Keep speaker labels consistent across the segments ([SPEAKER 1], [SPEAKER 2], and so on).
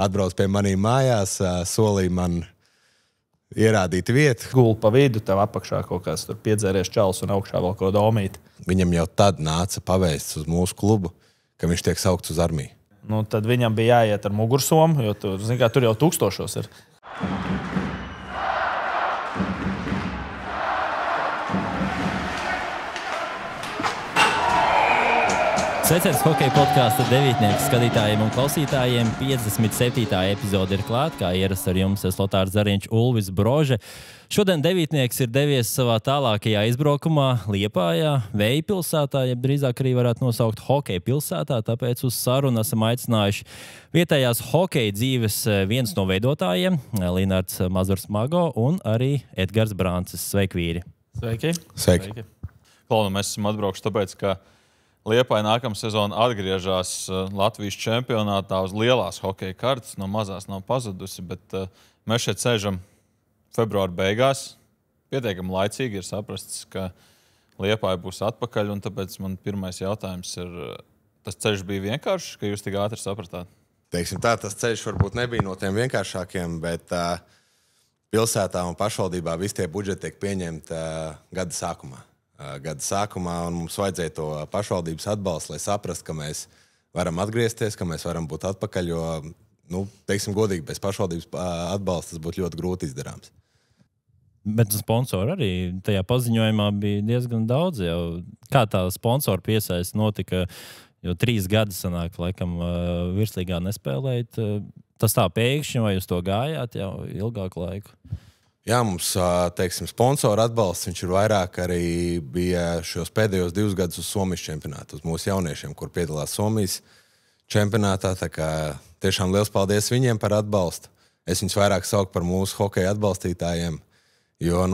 [SPEAKER 1] atbrauc pie manīm mājās, solīja man ierādīt vietu.
[SPEAKER 2] Guli pa vidu, tev apakšā kaut kāds tur piedzēries čals un augšā vēl kaut domīt.
[SPEAKER 1] Viņam jau tad nāca pavēsts uz mūsu klubu, ka viņš tiek saukts uz armiju.
[SPEAKER 2] Nu, tad viņam bija jāiet ar mugursomu, jo tur jau tūkstošos ir.
[SPEAKER 3] Sveiciens hokeja podkāsta devītnieks skatītājiem un klausītājiem. 57. epizode ir klāt, kā ierasts ar jums Lotārs Zariņš, Ulvis Brože. Šodien devītnieks ir devies savā tālākajā izbraukumā Liepājā, Vēja pilsētā, jeb drīzāk arī varētu nosaukt hokeja pilsētā, tāpēc uz sarunu esam aicinājuši vietējās hokeja dzīves viens no veidotājiem, Linards Mazurs-Mago un arī Edgars Brancis. Sveiki, vīri!
[SPEAKER 2] Sveiki!
[SPEAKER 1] Sveiki!
[SPEAKER 4] Klaunu, mēs esam atbraukuši tāpēc, ka Liepāja nākamā sezona atgriežas Latvijas čempionātā uz lielās hokeja kartes. No mazās nav pazudusi, bet mēs šeit sēžam februāra beigās. Pietiekami laicīgi ir saprasts, ka Liepāja būs atpakaļ, un tāpēc man pirmais jautājums ir, tas ceļš bija vienkāršs, ka jūs tik ātri sapratāt?
[SPEAKER 1] Teiksim tā, tas ceļš varbūt nebija no tiem vienkāršākiem, bet pilsētā un pašvaldībā visi tie budžeti tiek pieņemti gada sākumā. Un mums vajadzēja to pašvaldības atbalstu, lai saprastu, ka mēs varam atgriezties, ka mēs varam būt atpakaļ, jo, teiksim godīgi, bez pašvaldības atbalsta tas būtu ļoti grūti izdarāms.
[SPEAKER 3] Bet sponsori arī tajā paziņojumā bija diezgan daudz. Jau. Kā tā sponsoru piesaiste notika, jo 3 gadi sanāk, laikam, virslīgā nespēlēt. Tas tā pēkšņi, vai jūs to gājāt jau ilgāku laiku?
[SPEAKER 1] Jā, mums, teiksim, sponsoru atbalsts, viņš ir vairāk arī bija šos pēdējos 2 gadus uz Somijas čempionātu, uz mūsu jauniešiem, kur piedalās Somijas čempionātā. Tā kā tiešām liels paldies viņiem par atbalstu. Es viņus vairāk saucu par mūsu hokeja atbalstītājiem, jo,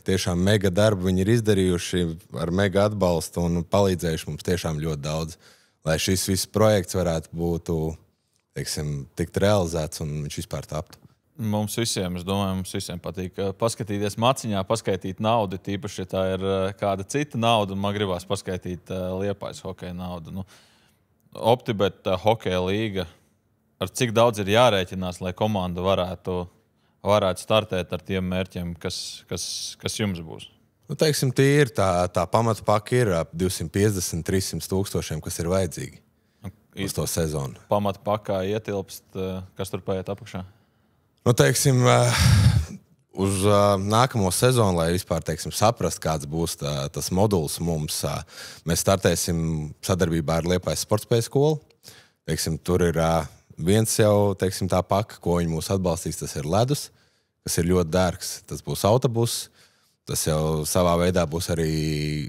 [SPEAKER 1] tiešām mega darbu viņi ir izdarījuši ar mega atbalstu un palīdzējuši mums tiešām ļoti daudz, lai šis viss projekts varētu būt, teiksim, tikt realizēts un viņš vispār taptu.
[SPEAKER 4] Mums visiem, es domāju, patīk paskatīties maciņā, paskaitīt naudu, tīpaši, ja tā ir kāda cita nauda, un man gribās paskaitīt Liepājas hokeja naudu. OptiBet hokeja līga, ar cik daudz ir jārēķinās, lai komanda varētu startēt ar tiem mērķiem, kas jums būs?
[SPEAKER 1] Teiksim, tīri tā pamata paka ir ap 250–300 tūkstošiem, kas ir vajadzīgi uz to sezonu.
[SPEAKER 4] Pamata pakā ietilpst, kas tur paiet apakšā?
[SPEAKER 1] Teiksim, uz nākamo sezonu, lai vispār, teiksim, saprast, kāds būs tas moduls mums, mēs startēsim sadarbībā ar Liepājas sportspēju skolu. Teiksim, tur ir viens jau, teiksim, tā paka, ko viņi mūs atbalstīs, tas ir ledus, kas ir ļoti dārgs. Tas būs autobus, tas jau savā veidā būs arī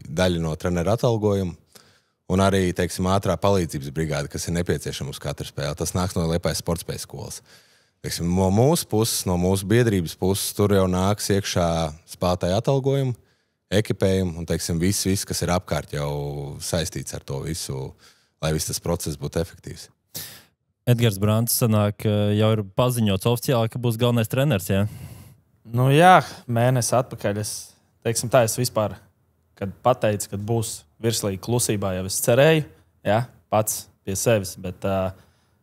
[SPEAKER 1] daļa no treneru atalgojuma. Un arī, teiksim, ātrā palīdzības brigāde, kas ir nepieciešama uz katru spēli. Tas nāks no Liepājas sportspēju skolas. Teiksim, no mūsu puses, no mūsu biedrības puses, tur jau nāks iekšā spēlētāju atalgojumu, ekipējumu un, teiksim, viss, kas ir apkārt jau saistīts ar to visu, lai viss tas process būtu efektīvs.
[SPEAKER 3] Edgars Brancis sanāk, jau ir paziņots oficiāli, ka būs galvenais treneris, jā?
[SPEAKER 2] Jā, mēnesi atpakaļ. Es vispār, kad pateicu, kad būs virslīga klusībā, jau es cerēju, jā, pats pie sevis, bet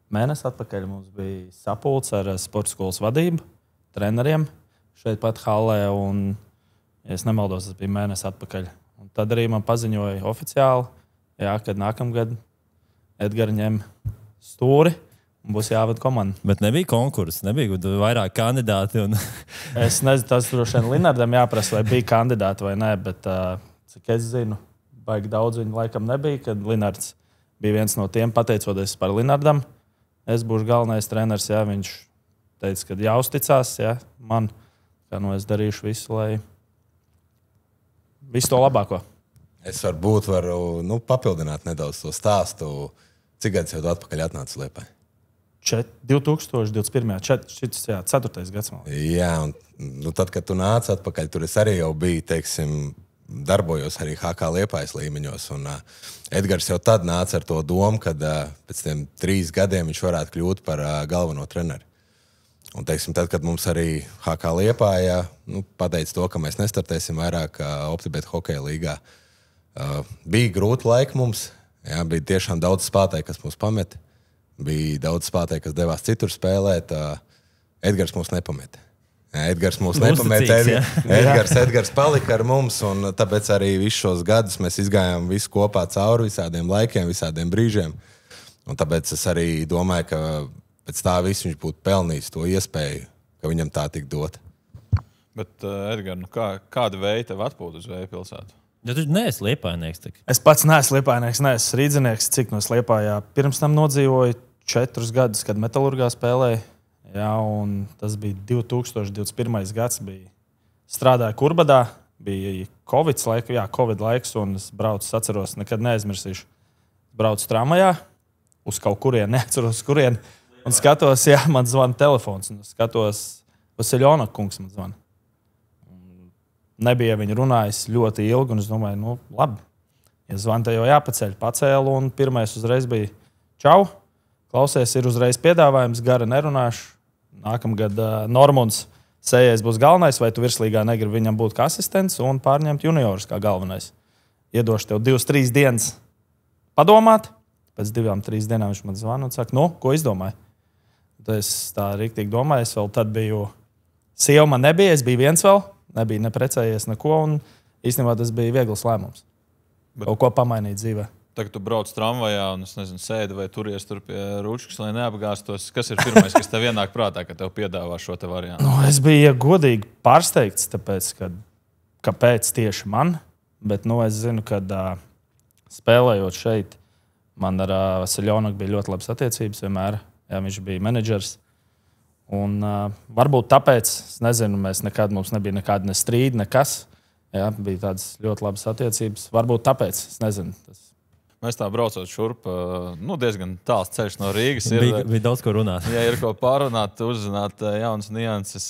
[SPEAKER 2] mēnesi atpakaļ mums bija sapulce ar sporta skolas vadību, treneriem šeit pat hallē, un, ja es nemaldos, tas bija mēnesi atpakaļ. Un tad arī man paziņoja oficiāli, jā, kad nākamgad Edgara ņem stūri un būs jāvada komanda.
[SPEAKER 3] Bet nebija konkurss, nebija vairāk kandidāti.
[SPEAKER 2] Es nezinu, tas droši vien Linardam jāprasa, vai bija kandidāti vai nē, bet cik es zinu, baigi daudz viņu laikam nebija, kad Linards bija viens no tiem, pateicoties par Linardam. Es būšu galvenais treneris, jā, viņš teica, ka jāuzticās, jā, man, kā es darīšu visu, lai visu to labāko.
[SPEAKER 1] Es varu papildināt nedaudz to stāstu. Cik gadus jau tu atpakaļ atnāci Liepāja?
[SPEAKER 2] 2021. Šis 4. gads.
[SPEAKER 1] Jā, un tad, kad tu nāci atpakaļ, tur es arī jau biju, teiksim, darbojos arī HK Liepājas līmeņos. Un Edgars jau tad nāca ar to domu, kad pēc tiem 3 gadiem viņš varētu kļūt par galveno treneri. Un, teiksim, tad, kad mums arī HK Liepājā pateica to, ka mēs nestartēsim vairāk OptiBet hokeja līgā, bija grūti laiki mums. Jā, bija tiešām daudz spēlētāju, kas mūs pameta. Bija daudz spēlētāju, kas devās citur spēlēt. Edgars mūs nepameta. Edgars mūs nepameta. Edgars palika ar mums, un tāpēc arī visus šos gadus mēs izgājām visu kopā cauri visādiem laikiem, visādiem brīžiem. Un tāpēc es arī domāju, ka pēc tā visu viņš būtu pelnījis to iespēju, ka viņam tā tik dot.
[SPEAKER 4] Bet, Edgars, kāda veida tev atpūta uz Vēja pilsētu?
[SPEAKER 3] Ja tu neesi Liepainieks.
[SPEAKER 2] Es pats neesmu Liepainieks, neesmu Rīdzinieks. Cik no Liepājā pirms tam nodzīvoju 4 gadus, kad Metalurgā spēlēju. Jā, un tas bija 2021. gads. Strādāju Kurbadā, bija Covid laiks, un es braucu, atceros, nekad neaizmirsīšu. Braucu tramvajā, uz kaut kurienu, neatceros, kurien. Un skatos, man zvana telefons. Un skatos, Vasiljonaka kungs man zvana. Nebija viņa runājis ļoti ilgi, un es domāju, labi. Ja zvana, te jau jāpaceļ. Pacēlu, un pirmais uzreiz bija čau. Klausies, ir uzreiz piedāvājums, gara nerunāšu. Nākamgad Normunds Sējais būs galvenais, vai tu virslīgā negribi viņam būt kā asistents un pārņemt juniorus kā galvenais. Iedošu tev 2-3 dienas padomāt. Pēc 2-3 dienām viņš man zvana un saka, ko izdomāji? Tad es tā riktīgi domāju, es vēl tad biju, sieva man nebija, es biju viens vēl, nebija neprecējies neko, un īstenībā tas bija viegls lēmums. Kaut ko pamainīt dzīvē.
[SPEAKER 4] Tagad tu brauc tramvajā un, sēdi vai turies tur pie rūčkas, lai neapgāstos. Kas ir pirmais, kas tev ienāk prātā, ka tev piedāvā šo te variantu?
[SPEAKER 2] Es biju godīgi pārsteigts, tāpēc, kāpēc tieši man. Bet es zinu, ka spēlējot šeit, man ar Vasiljonaku bija ļoti labas attiecības vienmēr. Jā, viņš bija menedžers. Un varbūt tāpēc, es nezinu, mums nebija nekāda strīda, nekas. Jā, bija tādas ļoti labas attiecības. Varbūt tāpēc, es nezinu.
[SPEAKER 4] Mēs tā braucot šurp, diezgan tāls ceļš no Rīgas.
[SPEAKER 3] Bija daudz ko runāt.
[SPEAKER 4] Jā, ir ko pārunāt, uzzināt jaunas nianses.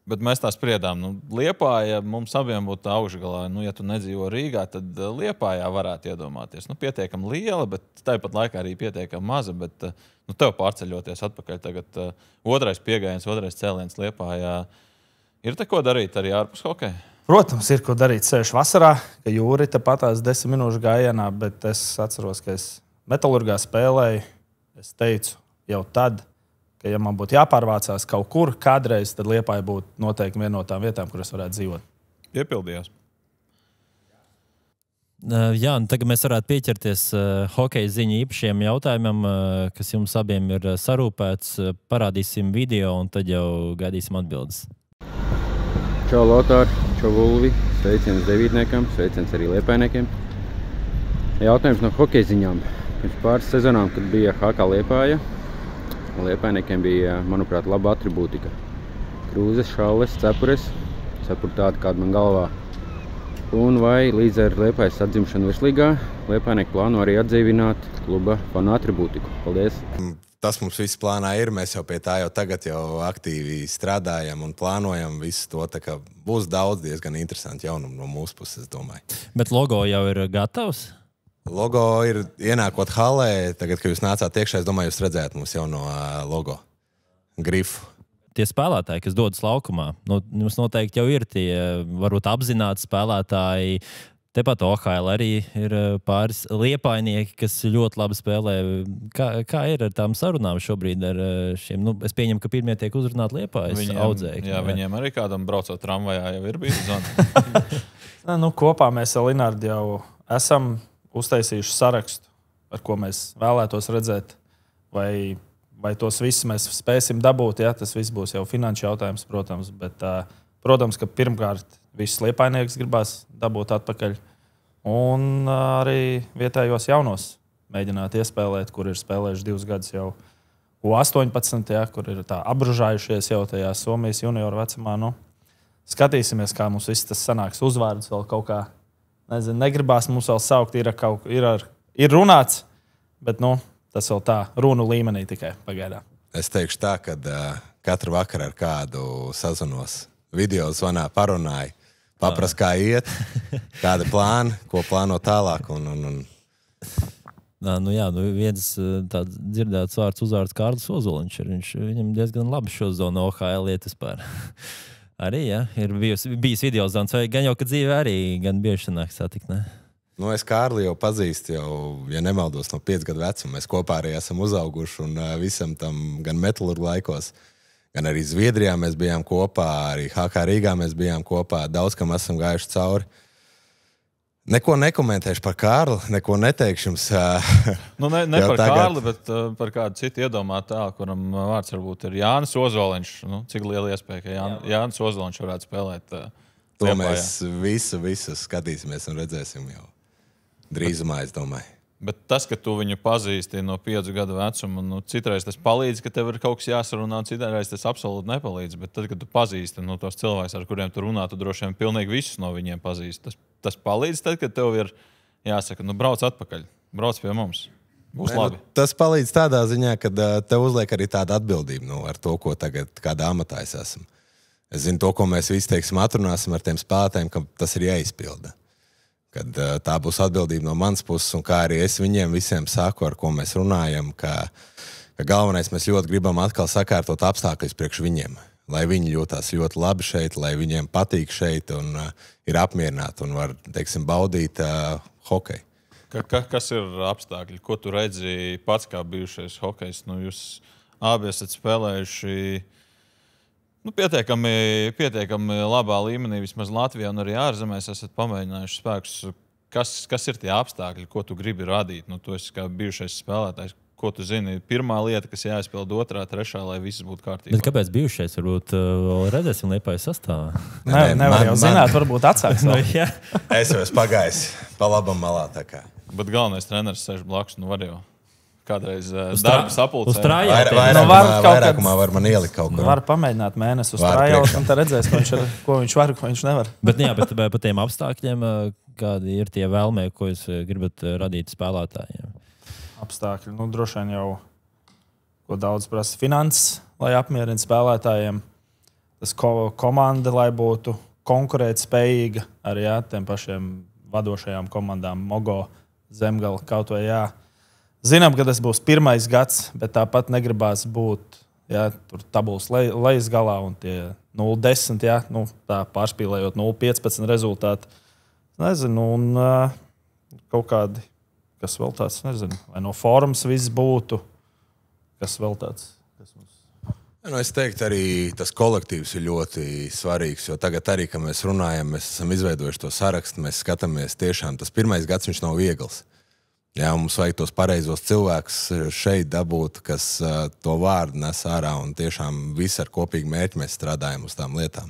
[SPEAKER 4] Bet mēs tā spriedām. Liepāja mums abiem būtu augšgalā. Ja tu nedzīvo Rīgā, tad Liepājā varētu iedomāties. Pietiekami liela, bet tāpat laikā arī pietiekami maza. Bet tev pārceļoties atpakaļ tagad otrais piegājiens, otrais cēliens Liepājā. Ir te ko darīt arī ārpus hokeja?
[SPEAKER 2] Protams, ir ko darīt ceļš vasarā, ka jūri tāpatās 10 minūšu gājienā, bet es atceros, ka es Metalurgā spēlēju. Es teicu jau tad, ka ja man būtu jāpārvācās kaut kur kādreiz, tad Liepāja būtu noteikti viena no tām vietām, kur es varētu dzīvot.
[SPEAKER 4] Piepildījās.
[SPEAKER 3] Jā, tagad mēs varētu pieķerties hokeja ziņu īpašiem jautājumam, kas jums abiem ir sarūpēts. Parādīsim video un tad jau gaidīsim atbildes.
[SPEAKER 5] Čau, Lotār, čau, Ulvi, sveiciens devītniekam, sveiciens arī liepainiekiem. Jautājums no hokeja ziņām. Pirms pāris sezonām, kad bija HK Liepāja, liepainiekiem bija, manuprāt, laba atribūtika. Krūzes, šalles, cepures, cepuri tādi, kādi man galvā. Un vai līdz ar Liepājas atzimšanu virslīgā, liepainieki plāno arī atdzīvināt kluba fanu atribūtiku? Paldies!
[SPEAKER 1] Tas mums viss plānā ir. Mēs jau pie tā jau tagad aktīvi strādājam un plānojam visu to. Tā kā būs daudz diezgan interesanti jaunumu no mūsu puses, es domāju.
[SPEAKER 3] Bet logo jau ir gatavs?
[SPEAKER 1] Logo ir ienākot halē. Tagad, kad jūs nācāt iekšā, es domāju, jūs redzējāt mums jauno logo grifu.
[SPEAKER 3] Tie spēlētāji, kas dodas laukumā, jums noteikti jau ir tie varbūt apzināti spēlētāji. Tepat OHL arī ir pāris liepainieki, kas ļoti labi spēlē. Kā ir ar tām sarunām šobrīd ar šiem? Es pieņemu, ka pirmie tiek uzrunāti Liepājas audzēji.
[SPEAKER 4] Jā, viņiem arī kādam braucot tramvajā jau ir bijis zvans.
[SPEAKER 2] Kopā mēs ar Linārdu jau esam uztaisījuši sarakstu, ar ko mēs vēlētos redzēt. Vai tos visus mēs spēsim dabūt? Jā, tas viss būs jau finanšu jautājums, protams. Bet, protams, ka pirmkārt visus liepainieks gribās dabūt atpakaļ. Un arī vietējos jaunos mēģināt iespēlēt, kur ir spēlējuši 2 gadus jau U18, jā, kur ir tā apbružājušies jau tajā Somijas junioru vecumā. Skatīsimies, kā mums viss tas sanāks. Uzvārdus vēl kaut kā, nezinu, negribās mums vēl saukt. Ir runāts, bet tas vēl tā runu līmenī tikai pagaidām.
[SPEAKER 1] Es teikšu tā, ka katru vakaru ar kādu sazinos video zvanā parunāju. Paprast, kā iet, kāda plāna, ko plāno tālāk.
[SPEAKER 3] Viens tāds dzirdēts uzvārds Kārlis Ozoliņš. Viņam diezgan labi šo zonu OHL iet vispār. Arī, jā, ir bijis video zvans, vai gan jau, ka dzīve arī gan bieži sanāk satikt, ne?
[SPEAKER 1] Nu, es Kārli jau pazīstu, ja nemaldos, no 5 gadu vecuma. Mēs kopā arī esam uzauguši un visam tam gan metalurgu laikos, gan arī Zviedrijā mēs bijām kopā, arī HK Rīgā mēs bijām kopā, daudz kam esam gājuši cauri. Neko nekomentēšu par Kārli, neko neteikšu jums.
[SPEAKER 4] Ne par Kārli, bet par kādu citu iedomātāju, kuram vārds varbūt ir Jānis Ozoliņš. Cik liela iespēja, ka Jānis Ozoliņš varētu spēlēt
[SPEAKER 1] To mēs visu skatīsimies un redzēsim jau drīzumā, es domāju.
[SPEAKER 4] Bet tas, ka tu viņu pazīsti no 5 gadu vecuma, citreiz tas palīdz, ka tev ir kaut kas jāsarunā, citreiz tas absolūti nepalīdz. Bet tad, kad tu pazīsti tos cilvēkus, ar kuriem tu runā, tu droši vien pilnīgi visus no viņiem pazīsti. Tas palīdz tad, kad tev ir jāsaka, brauc atpakaļ, brauc pie mums. Būs labi.
[SPEAKER 1] Tas palīdz tādā ziņā, ka tev uzliek arī tāda atbildība ar to, ko tagad kādā amatā es esmu. Es zinu to, ko mēs visi, atrunāsim ar tiem spēlētājiem, ka tas ir jāizpilda. Kad tā būs atbildība no manas puses, un kā arī es viņiem visiem saku, ar ko mēs runājam, ka galvenais mēs ļoti gribam atkal sakārtot apstākļus priekš viņiem, lai viņi jūtās ļoti labi šeit, lai viņiem patīk šeit un ir apmierināti un var, baudīt hokeju.
[SPEAKER 4] Kas ir apstākļi? Ko tu redzi pats kā bijušais hokejs? Jūs abi esat spēlējuši pietiekami labā līmenī, vismaz Latvijā un arī ārzemēs esat pamēģinājuši spēkus. Kas ir tie apstākļi, ko tu gribi radīt? Tu esi kā bijušais spēlētājs. Ko tu zini? Pirmā lieta, kas jāizpild, otrā, trešā, lai viss būtu kārtībā.
[SPEAKER 3] Bet kāpēc bijušais? Varbūt redzēsim Liepājas sastāvā.
[SPEAKER 2] Nevar jau zināt, varbūt atsāks.
[SPEAKER 1] Es jau esmu pagājis pa labam malā.
[SPEAKER 4] Bet galvenais treneris sēž blakus, var jau. Kādreiz darba sapulcē.
[SPEAKER 1] Vairākumā var man ielikt kaut ko.
[SPEAKER 2] Var pamēģināt mēnesi uz trājauts, un tad redzēs, ko viņš var, ko viņš nevar.
[SPEAKER 3] Bet par tiem apstākļiem, kādi ir tie vēlmē, ko jūs gribat radīt spēlētājiem?
[SPEAKER 2] Apstākļi, droši vien jau, ko daudz prasa finanses, lai apmierina spēlētājiem. Tas komanda, lai būtu konkurētspējīga arī tiem pašiem vadošajām komandām, Mogo, Zemgala, kaut vai Zinām, ka tas būs pirmais gads, bet tāpat negribās būt tur tabulas lejas galā un tie 0-10, tā pārspīlējot 0-15 rezultāti. Nezinu, un kaut kādi, kas vēl tāds, nezinu, vai no formas viss būtu, kas vēl tāds.
[SPEAKER 1] Es teiktu, arī tas kolektīvs ir ļoti svarīgs, jo tagad arī, kad mēs runājam, mēs esam izveidojuši to sarakstu, mēs skatāmies tiešām, tas pirmais gads viņš nav viegls. Mums vajag tos pareizos cilvēkus šeit dabūt, kas to vārdu nes ārā un tiešām visi ar kopīgu mērķi mēs strādājam uz tām lietām.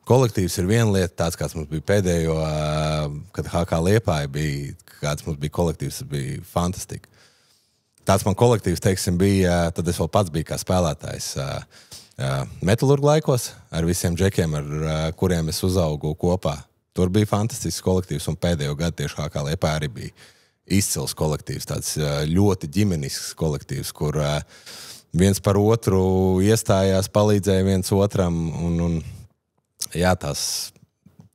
[SPEAKER 1] Kolektīvs ir viena lieta, tāds kāds mums bija pēdējo, kad HK Liepāja bija, kāds mums bija kolektīvs, tas bija fantastika. Tāds man kolektīvs, bija, tad es vēl pats biju kā spēlētājs metalurgu laikos ar visiem džekiem, ar kuriem es uzaugu kopā. Tur bija fantastisks kolektīvs un pēdējo gadu tieši HK Liepāja arī bija izcils kolektīvs, tāds ļoti ģimenisks kolektīvs, kur viens par otru iestājās, palīdzēja viens otram.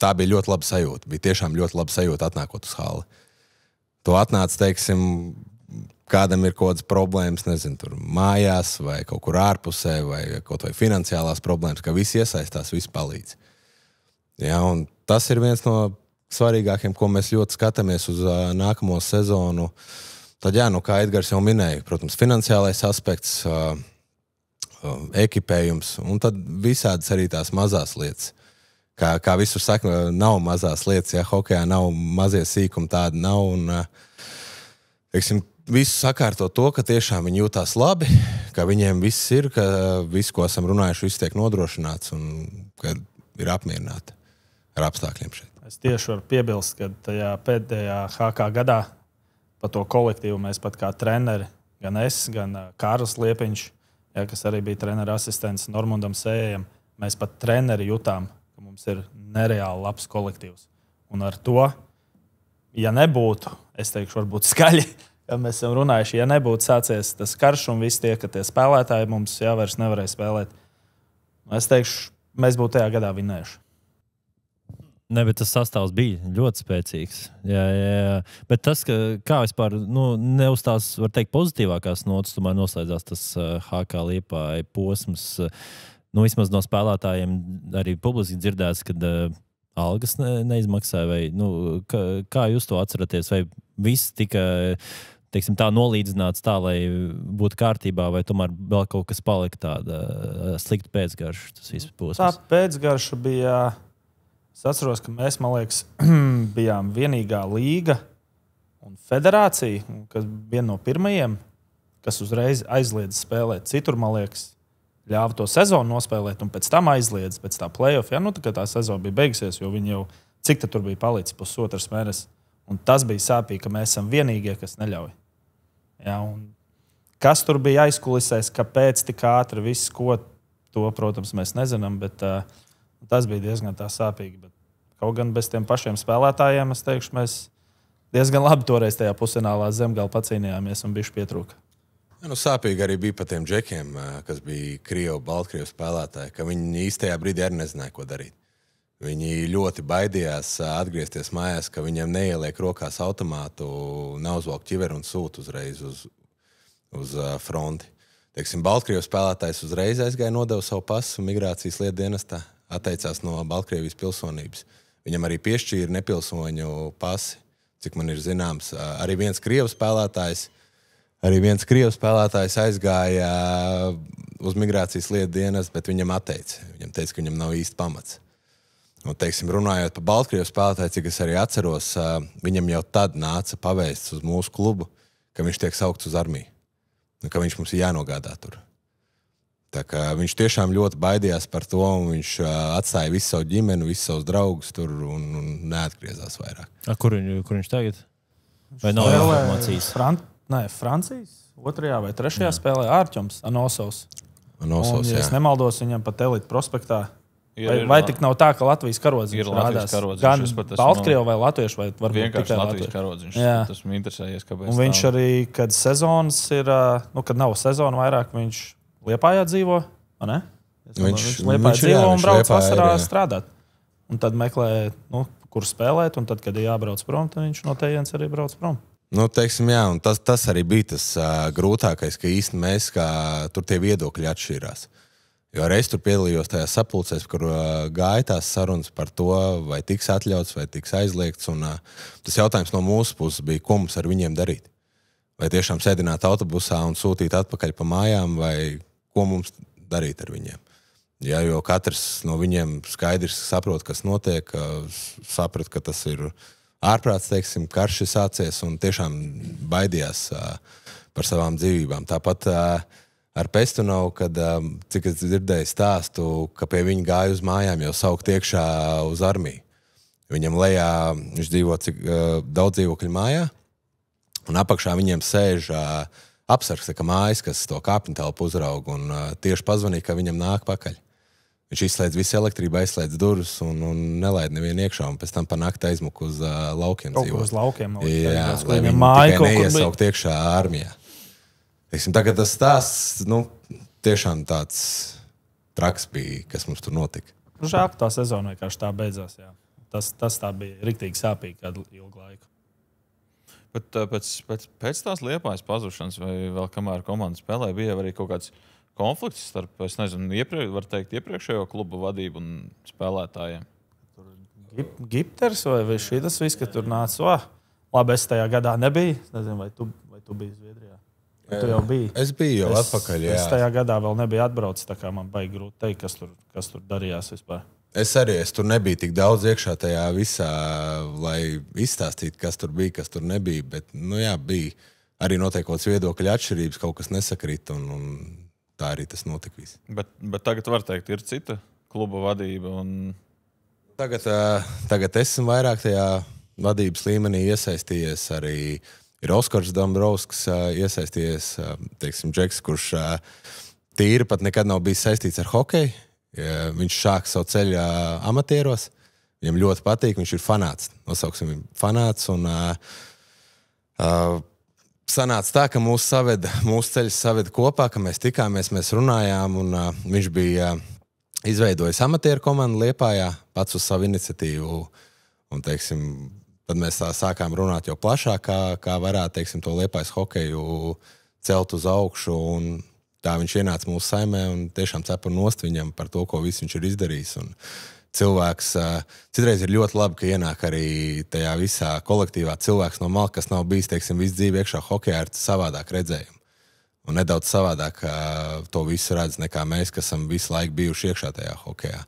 [SPEAKER 1] Tā bija ļoti laba sajūta. Bija tiešām ļoti laba sajūta atnākot uz hali. To atnāc, kādam ir kaut kādas problēmas, nezinu, tur mājās vai kaut kur ārpusē vai kaut vai finansiālās problēmas, ka visi iesaistās, visi palīdz. Un tas ir viens no svarīgākiem, ko mēs ļoti skatāmies uz nākamo sezonu. Tad, kā Edgars jau minēja, protams, finansiālais aspekts, ekipējums, un tad visādas arī tās mazās lietas. Kā visur saka, nav mazās lietas, hokejā nav mazie sīkumi, tādi nav, un, visu sakārto to, ka tiešām viņi jūtās labi, ka viņiem viss ir, ka viss, ko esam runājuši, viss tiek nodrošināts, un ka ir apmierināti ar apstākļiem šeit.
[SPEAKER 2] Es tieši varu piebilst, ka tajā pēdējā HK gadā pa to kolektīvu mēs pat kā treneri, gan es, gan Kārlis Liepiņš, kas arī bija trenera asistents Normundam Sējam, mēs pat treneri jutām, ka mums ir nereāli labs kolektīvs. Un ar to, ja nebūtu, es teikšu, varbūt skaļi, ja mēs esam runājuši, ja nebūtu sācies tas karš un visi tie, ka tie spēlētāji mums vairs nevarēja spēlēt, es teikšu, mēs būtu tajā gadā vinējuši.
[SPEAKER 3] Ne, bet tas sastāvs bija ļoti spēcīgs. Jā. Bet tas, kā vispār ne uz tās, var teikt, pozitīvākās notas, tomēr noslēdzās tas HK Liepāja posms. Vismaz no spēlētājiem arī publiski dzirdēts, kad algas neizmaksāja? Vai, kā jūs to atceraties? Vai viss tika teiksim, tā nolīdzināts tā, lai būtu kārtībā, vai tomēr vēl kaut kas palika tāda slikta pēcgarša? Tas viss posms.
[SPEAKER 2] Tā pēcgarša bija... Es atceros, ka mēs, man liekas, bijām vienīgā līga un federācija, kas viena no pirmajiem, kas uzreiz aizliedz spēlēt. Citur, man liekas, ļāva to sezonu nospēlēt, un pēc tam aizliedz, pēc tā play-off. Ja? Tā sezona bija beigusies, jo viņi jau cik tur bija palicis pusotrs mēnesis. Un tas bija sāpīgi, ka mēs esam vienīgie, kas neļauj. Ja? Un kas tur bija aizkulisēs, kāpēc tik ātri viss, ko to, protams, mēs nezinām, bet tas bija diezgan tā sāpīgi. Bet kaut gan bez tiem pašiem spēlētājiem, es teikšu, mēs diezgan labi toreiz tajā pusfinālā Zemgala pacīnījāmies un bišķi pietrūka.
[SPEAKER 1] Sāpīgi arī bija par tiem džekiem, kas bija Krievu, Baltkrievu spēlētāji, ka viņi īstajā brīdī arī nezināja, ko darīt. Viņi ļoti baidījās atgriezties mājās, ka viņiem neieliek rokās automātu, neuzvalk ķiveru un sūta uzreiz uz fronti. Teiksim, Baltkrievu spēlētājs uzreiz aizgāja, nodeva savu pasu migrācijas lietu dienestā, atteicās no Baltkrievijas pilsonības. Viņam arī piešķīra nepilsoņu pasi, cik man ir zināms. Arī viens Krievu spēlētājs aizgāja uz migrācijas lietu dienestu, bet viņam atteica. Viņam teica, ka viņam nav īsti pamats. Un, teiksim, runājot par Baltkrievu spēlētāju, cik es arī atceros, viņam jau tad nāca pavēsts uz mūsu klubu, ka viņš tiek saukts uz armiju. Un ka viņš mums ir jānogādā tur. Tā kā viņš tiešām ļoti baidījās par to, un viņš atstāja visu savu ģimeni, visus savus draugus tur un neatgriezās vairāk.
[SPEAKER 3] Kur viņš tagad? Vai nav informācijas?
[SPEAKER 2] Francijas 2. vai 3. spēlē Ārķums, Anosovs.
[SPEAKER 1] Anosovs,
[SPEAKER 2] ja es nemaldos, viņam pat Elite prospektā. Vai tik nav tā, ka Latvijas karodziņš rādās? Gan Baltkrievu vai Latviešu, vai varbūt
[SPEAKER 4] vienkārši
[SPEAKER 2] tikai
[SPEAKER 4] Latvijas karodziņš. Tas man interesējies, kāpēc.
[SPEAKER 2] Un viņš arī, kad sezonas ir, kad nav sezona vairāk, viņš Liepājā dzīvo, vai ne? Viņš Liepājā dzīvo un brauc vasarā strādāt. Un tad meklē, kur spēlēt, un tad, kad ir jābrauc prom, tad viņš no tejienes arī brauc prom.
[SPEAKER 1] Teiksim, jā, un tas arī bija tas grūtākais, ka īsti mēs, kā tur tie viedokļi atšķīrās. Jo arī es tur piedalījos tajā sapulcēs, kur gāja tās sarunas par to, vai tiks atļauts, vai tiks aizliegts. Un tas jautājums no mūsu puses bija, ko mums ar viņiem darīt. Vai tiešām sēdināt autobusā un sūtīt atpakaļ pa mājām, vai ko mums darīt ar viņiem. Ja, jo katrs no viņiem skaidrs saprot, kas notiek, saprat, ka tas ir ārprāts, teiksim, karš ir sācies un tiešām baidījās par savām dzīvībām. Tāpat ar Pestunovu, kad, cik es dzirdēju stāstu, ka pie viņa gāja uz mājām jau saukt iekšā uz armiju. Viņam lejā, viņš dzīvo daudz dzīvokļu mājā, un apakšā viņiem sēž apsargs, ka mājas, kas to kāpņu telpu uzrauga, un tieši pazvanīja, ka viņam nāk pakaļ. Viņš izslēdz visu elektrību, aizslēdz durvis un nelaid nevienu iekšā, un pēc tam pa nakti aizmuka uz laukiem dzīvot.
[SPEAKER 2] Kaut uz laukiem.
[SPEAKER 1] Jā, lai viņi tikai neiesaukt iekšā armijā. Tagad tas stāsts, tiešām tāds traks bija, kas mums tur notika.
[SPEAKER 2] Žēl, ka tā sezona vienkārši tā beidzās, jā. Tas tā bija riktīgi sāpīgi kādu ilgu laiku.
[SPEAKER 4] Bet pēc tās Liepājas pazušanas, vai vēl kamēr komanda spēlē, bija arī kaut kāds konflikts starp, es nezinu, iepriekšējo klubu vadību un spēlētājiem?
[SPEAKER 2] Gipters vai šitas viss, ka tur nāca? Labi, es tajā gadā nebiju. Es nezinu, vai tu biji Zviedrijā. Tu jau biji.
[SPEAKER 1] Es biju jau atpakaļ, jā.
[SPEAKER 2] Es tajā gadā vēl nebiju atbraucis, tā kā man baigi grūti teikt, kas tur darījās vispār.
[SPEAKER 1] Es tur nebiju tik daudz iekšā tajā visā, lai izstāstītu, kas tur bija, kas tur nebija. Bet, bija arī noteikts viedokļu atšķirības, kaut kas nesakrīt, un tā arī tas notika viss.
[SPEAKER 4] Bet tagad var teikt, ir cita kluba vadība.
[SPEAKER 1] Tagad esmu vairāk tajā vadības līmenī iesaistījies. Arī ir Oskars Dombrovskis iesaistījies, teiksim, džeks, kurš tīri pat nekad nav bijis saistīts ar hokeju. Viņš sāk savu ceļu amatieros. Viņam ļoti patīk, viņš ir fanāts. Nosauksim viņu fanāts. Un sanāca tā, ka mūsu ceļus saveda kopā, ka mēs tikāmies, mēs runājām. Un viņš bija izveidojis amatieru komandu Liepājā, pats uz savu iniciatīvu. Un, teiksim, tad mēs tā sākām runāt jau plašāk, kā varētu, teiksim, to Liepājas hokeju celt uz augšu. Un tā viņš ienāca mūsu saimē un tiešām cepa nost viņam par to, ko visu viņš ir izdarījis. Un cilvēks. Citreiz ir ļoti labi, ka ienāk arī tajā visā kolektīvā cilvēks no malas, kas nav bijis, teiksim, visu dzīvi iekšā hokejā ar savādāk redzējumu. Un nedaudz savādāk to visu redz nekā mēs, kas esam visu laiku bijuši iekšā tajā hokejā.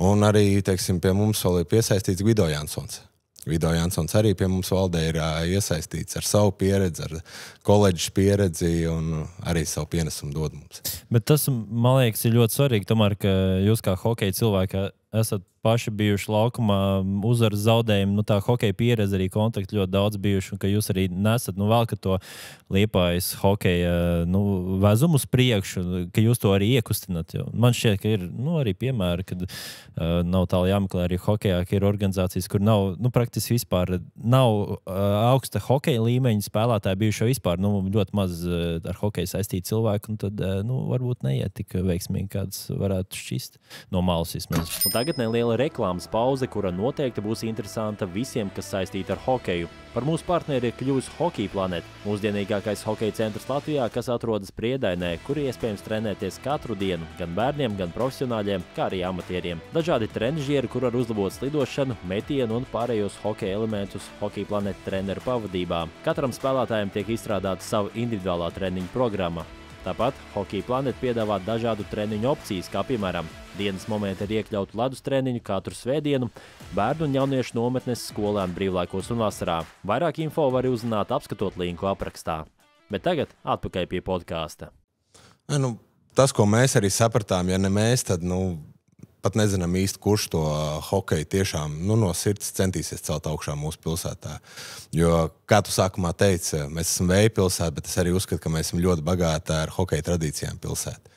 [SPEAKER 1] Un arī, teiksim, pie mums vēl ir piesaistīts Gvido Jansons. Gvido Jansons arī pie mums valdē ir iesaistīts ar savu pieredzi, ar koledžas pieredzi un arī savu pienesumu dod mums.
[SPEAKER 3] Bet tas, man liekas, ir ļoti svarīgi, tomēr, ka jūs kā hokeja cilvēki esat paši bijuši laukumā, uzvaras zaudējumi, tā hokeja pieredze arī kontakti ļoti daudz bijuši, un ka jūs arī nesat, velkat to Liepājas hokeja, vezumu uz priekšu, ka jūs to arī iekustinat. Jo man šķiet, ka ir, arī piemēri, kad nav tālu jāmeklē arī hokejā, ka ir organizācijas, kur nav, praktiski vispār nav augsta hokeja līmeņa spēlētāji bijuši vispār, ļoti maz ar hokeju saistīti cilvēki, un tad, varbūt neiet tik veiksmīgi, kāds varētu šķist no malas vismaz. Un tagad neliela reklāmas pauze, kura noteikti būs interesanta visiem, kas saistīti ar hokeju. Par mūsu partneri ir kļuvis Hockey Planet, mūsdienīgākais hokeja centrs Latvijā, kas atrodas Priedainē, kur iespējams trenēties katru dienu, gan bērniem, gan profesionāļiem, kā arī amatieriem. Dažādi trenižieri, kur var uzlabot slidošanu, metienu un pārējos hokeja elementus Hockey Planet treneru pavadībā. Katram spēlētājiem tiek izstrādāta sava individuālā treniņu programma. Tāpat Hockey Planet piedāvā dažādu treniņu opcijas, kā piemēram dienas momenti ir iekļautu ledus treniņu katru svētdienu, bērnu un jauniešu nometnes skolēnu brīvlaikos un vasarā. Vairāk info var uzzināt, apskatot linku aprakstā. Bet tagad atpakaļ pie podkāsta.
[SPEAKER 1] Tas, ko mēs arī sapratām, ja ne mēs, tad pat nezinām īsti, kurš to hokeju tiešām no sirds centīsies celt augšā mūsu pilsētā. Jo, kā tu sākumā teici, mēs esam vēja pilsēta, bet es arī uzskatu, ka mēs esam ļoti bagāti ar hokeja tradīcijām pilsēta.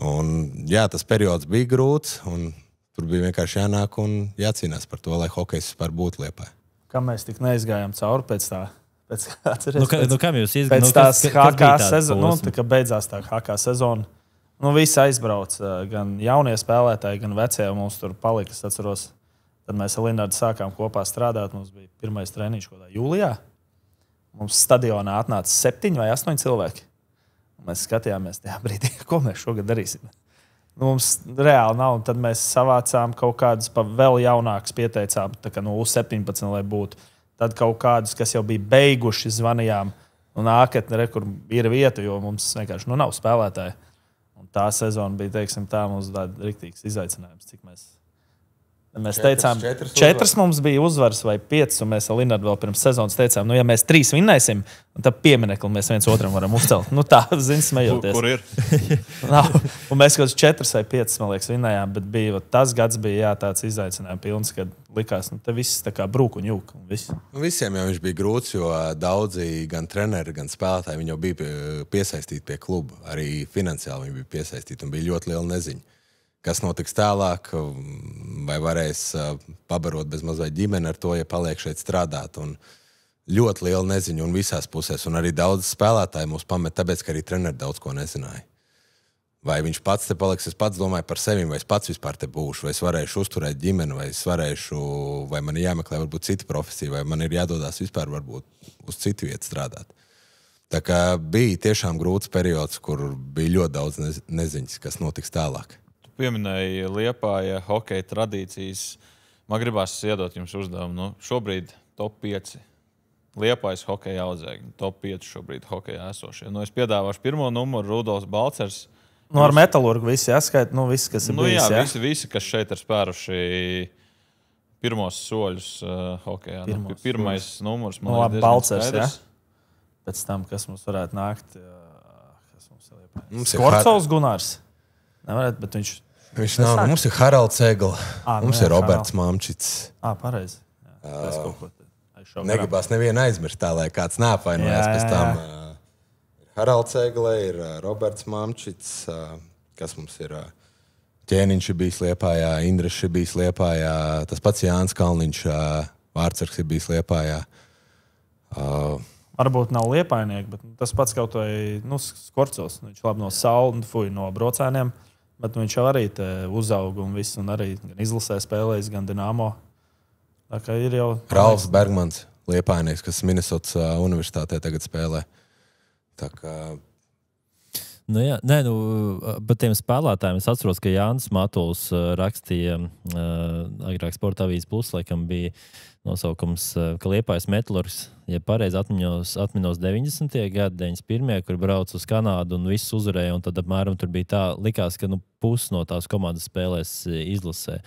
[SPEAKER 1] Un, jā, tas periods bija grūts, un tur bija vienkārši jānāk un jācīnās par to, lai hokejs vispār būtu Liepājā.
[SPEAKER 2] Kā mēs tik neizgājām cauri pēc tā?
[SPEAKER 3] Kam jūs izgājāt?
[SPEAKER 2] Pēc tās HK sezonas, kad beidzās tā HK sezona. Visi aizbrauc, gan jaunie spēlētāji, gan vecie mums tur palika. Es atceros, tad mēs ar Linardu sākām kopā strādāt. Mums bija pirmais treniņš jūlijā. Mums stadionā atnāca 7 vai 8 cilvēki. Mēs skatījāmies tajā brīdī, ko mēs šogad darīsim. Mums reāli nav, un tad mēs savācām kaut kādus vēl jaunākus, pieteicām, tā kā U17, lai būtu. Tad kaut kādus, kas jau bija beiguši, zvanījām, un nākotnē, kur ir vieta, jo mums vienkārši nav spēlētāji. Un tā sezona bija, teiksim, tā mums tāda riktīgs izaicinājums, cik mēs teicām, 4 mums bija uzvaras vai 5, un mēs ar Linardu vēl pirms sezonas teicām, ja mēs 3 vinnēsim, tad pieminekli mēs viens otram varam uzcelt. Tā, smejoties.
[SPEAKER 4] Kur ir?
[SPEAKER 2] Un mēs kaut 4 vai 5, man liekas, vinnējām, bet tas gads bija tāds izaicinājums pilns, kad likās, te viss tā kā brūk un jūk.
[SPEAKER 1] Visiem jau viņš bija grūts, jo daudzi gan treneri, gan spēlētāji viņi jau bija piesaistīti pie kluba. Arī finansiāli viņi bija piesaistīti un bija ļoti liela neziņa. Kas notiks tālāk, vai varēs pabarot bez mazliet ģimeni ar to, ja paliek šeit strādāt. Un ļoti liela neziņa un visās pusēs. Un arī daudz spēlētāji mūs pamet, tāpēc, ka arī treneri daudz ko nezināja. Vai viņš pats te paliks, es pats domāju par sevi, vai es pats vispār te būšu, vai es varēšu uzturēt ģimeni, vai man ir jāmeklē varbūt cita profesija, vai man ir jādodās vispār varbūt uz citu vietu strādāt. Tā kā bija tiešām grūts periods, kur bija ļoti daudz neziņas, kas notiks tālāk.
[SPEAKER 4] Pieminēja Liepāja hokeja tradīcijas. Man gribās iedot jums uzdevumu. Šobrīd top 5 Liepājas hokeja audzēkņi. Top 5 šobrīd hokejā esošie. Es piedāvāšu pirmo numuru Rudolfs Balcers.
[SPEAKER 2] Ar metalurgu visi jāskaita, visi, kas ir bijis.
[SPEAKER 4] Jā, visi, kas šeit ir spēruši pirmos soļus hokejā. Pirmais numurs, man liekas,
[SPEAKER 2] Balcers, jā. Pēc tam, kas mums varētu nākt. Skorcovs Gunārs. Nevarētu, bet
[SPEAKER 1] viņš nav. Mums ir Haralds Egla. Mums ir Roberts Mamčits.
[SPEAKER 2] Pareizi.
[SPEAKER 1] Negribās nevienu aizmirst tā, lai kāds neapvainojās. Pēc tam Haralds Egla, ir Roberts Mamčits. Kas mums ir? Ķēniņš ir bijis Liepājā, Indrišs ir bijis Liepājā. Tas pats Jānis Kalniņš, Vārtsargs ir bijis Liepājā.
[SPEAKER 2] Varbūt nav Liepājnieki, bet tas pats kaut vai Skorcovs. Viņš labi no saula, no brocēniem. Bet viņš jau arī uzauga un viss, un arī gan izlasē spēlējis, gan Dinamo. Tā kā ir jau...
[SPEAKER 1] Ralfs Bergmans, Liepājnieks, kas Minnesotas universitātē tagad spēlē. Tā kā...
[SPEAKER 3] Nu, jā, nē, par tiem spēlētājiem es atceros, ka Jānis Matuls rakstīja agrāk Sporta avīzes Plus, laikam bija nosaukums, ka Liepājas Metlurgs, ja pareizi atminos 90. gadi, 91. kur brauc uz Kanādu un viss uzvarēja, un tad apmēram tur bija tā, likās, ka pusi no tās komandas spēlēs izlasē.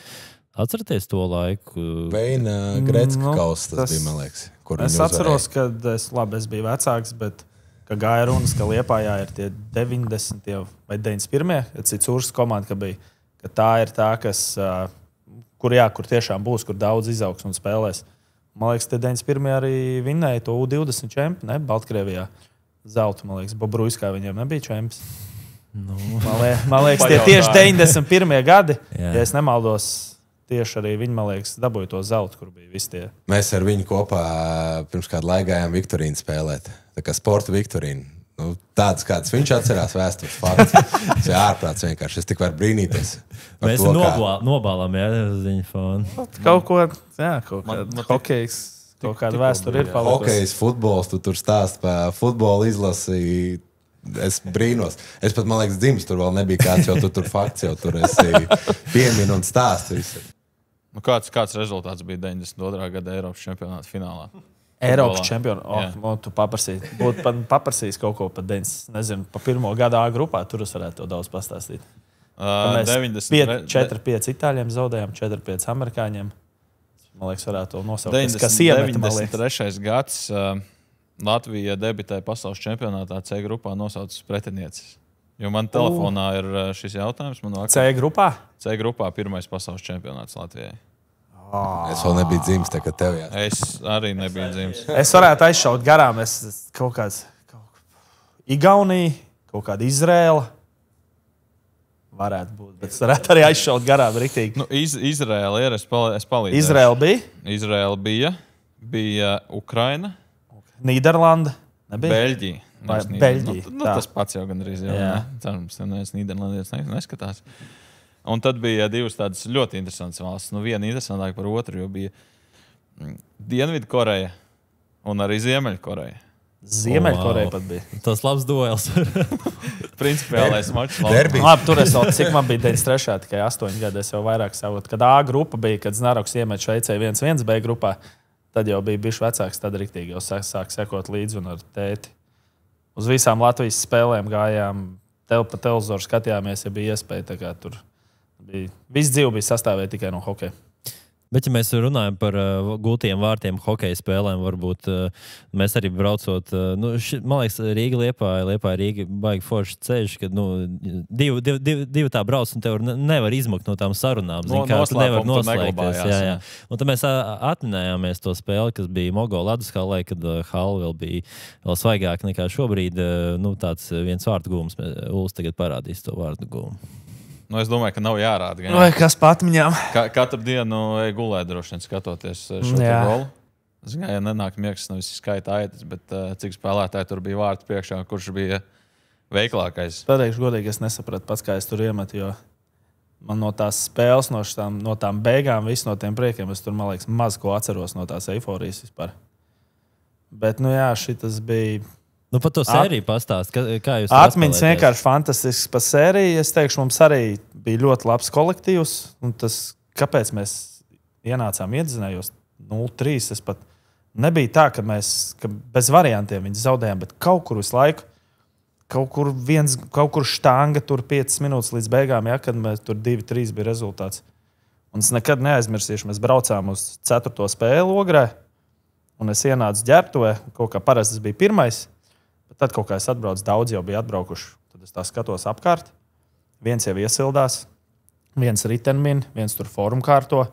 [SPEAKER 3] Atceraties to laiku?
[SPEAKER 1] Veina Grecka kausa tas bija, man liekas.
[SPEAKER 2] Es atceros, ka es biju vecāks, bet ka gāja runas, ka Liepājā ir tie 90. vai 91. Citsūras komanda, ka tā ir tā, kas, kur tiešām būs, kur daudz izaugs un spēlēs. Man liekas, te 91. arī vinnēja to U20 čempi, ne? Baltkrievijā. Zeltu, man liekas, Bobruiskā viņiem nebija čemps. Nu. Man liekas, tie tieši 91. gadi, ja es nemaldos, tieši arī viņi, man liekas, dabūja to zeltu, kur bija visi tie.
[SPEAKER 1] Mēs ar viņu kopā pirms kādu laiku gājām Viktorīnu spēlēt. Tā kā sporta Viktorīnu. Nu, tāds, kāds viņš atcerās vēstures fakts. Tas ir ārprāts vienkārši. Es tik varu brīnīties.
[SPEAKER 3] Mēs nobālām, uz viņa fonu.
[SPEAKER 2] Kaut ko, hokejs, kaut kāda vēsture ir palikusi.
[SPEAKER 1] Hokejs, futbols, tu tur stāst par futbolu izlasi. Es brīnos. Es pat, man liekas, dzimis tur vēl nebija kāds, jo tu tur fakts jau tur esi piemini un stāsti visu.
[SPEAKER 4] Nu, kāds rezultāts bija 92. gada Eiropas čempionāta finālā?
[SPEAKER 2] Eiropas čempionāta. Tu paprasīs kaut ko par 90. Nezinu, pa pirmo gadu A grupā, tur es varētu to daudz pastāstīt. Mēs 4-5 itāļiem zaudējām, 4-5 amerikāņiem. Man liekas, varētu to nosaukt.
[SPEAKER 4] 93. gads Latvija debitēja pasaules čempionātā C grupā nosaucas pretinieces. Jo man telefonā ir šis jautājums.
[SPEAKER 2] C grupā?
[SPEAKER 4] C grupā pirmais pasaules čempionāts Latvijai.
[SPEAKER 1] Es vēl nebiju dzimis, tā kā tev jā.
[SPEAKER 4] Es arī nebiju dzimis.
[SPEAKER 2] Es varētu aizšaut garām. Kaut kāds Igaunija, kaut kāda Izrēla. Varētu būt, bet es varētu arī aizšaut garām riktīgi.
[SPEAKER 4] Nu, Izrēla ir, es palīdzēšu.
[SPEAKER 2] Izrēla bija?
[SPEAKER 4] Izrēla bija Ukraina.
[SPEAKER 2] Nīderlanda.
[SPEAKER 4] Beļģija.
[SPEAKER 2] Beļģija.
[SPEAKER 4] Tas pats jau gandrīz jau. Cerams, neviens Nīderlandietis neskatās. Un tad bija divas tādas ļoti interesantas valstis. Nu, viena interesantāka par otru, jo bija Dienvidkoreja un arī Ziemeļkoreja.
[SPEAKER 2] Ziemeļkoreja pat bija.
[SPEAKER 3] Tas labs duels.
[SPEAKER 4] Principiālais mačs.
[SPEAKER 2] Labi, tur es vēl, cik man bija 93. tikai 8 gadi, es jau vairāk savot. Kad A grupa bija, kad Znaroks iemet Šveicē 1-1 B grupā, tad jau bija bišķi vecāks, tad riktīgi jau sāk sekot līdzi un ar tēti. Uz visām Latvijas spēlēm gājām, pa televizoru skatījāmies, ja bija iespēja. Tā kā tur bija, viss dzīve bija sastāvēta tikai no hokeja.
[SPEAKER 3] Bet, ja mēs runājam par gultiem vārtiem hokeja spēlēm, varbūt mēs arī braucot, man liekas, Rīga Rīga baigi forši ceļš, kad divi tā brauc un tev nevar izmukt no tām sarunām. Tu nevar noslēgties. Jā. Un tad mēs atminējāmies to spēli, kas bija Mogo Ledus halē, kad hala vēl bija vēl svaigāk nekā šobrīd. Tāds viens vārtu gūms. Uls tagad parādīs to vārtu gūmu.
[SPEAKER 4] Nu, es domāju, ka nav jārāda.
[SPEAKER 2] Vai kas pa atmiņām?
[SPEAKER 4] Katru dienu gulēt droši vien skatoties šo golu. Zinu, ja nenāk miegs, nav visi skaita aitas, bet cik spēlētāji tur bija vārtu priekšā, kurš bija veiklākais.
[SPEAKER 2] Pateikšu godīgi, es nesapratu pats, kā es tur iemetu, jo man no tās spēles, no tām beigām, visu no tiem priekiem, es tur, man liekas, maz ko atceros no tās eiforijas vispār. Bet, šitas bija...
[SPEAKER 3] Par to sēriju pastāst, kā jūs
[SPEAKER 2] atmiņas vienkārši fantastisks par sēriju. Es teikšu, mums arī bija ļoti labs kolektīvs. Un tas, kāpēc mēs ienācām iedzinējos 0-3, es pat nebija tā, ka mēs bez variantiem viņus zaudējām, bet kaut kur visu laiku, kaut kur štanga tur 5 minūtes līdz beigām, kad mēs tur 2-3 bija rezultāts. Un es nekad neaizmirsīšu, mēs braucām uz 4. spēli Ogrē, un es ienācu ģērbtuvē, kaut kā parasti tas bija pirmais. Tad kaut kā es atbraucu, daudz jau bija atbraukuši. Tad es tā skatos apkārt. Viens jau iesildās, viens ritenmin, viens tur forumu kārto,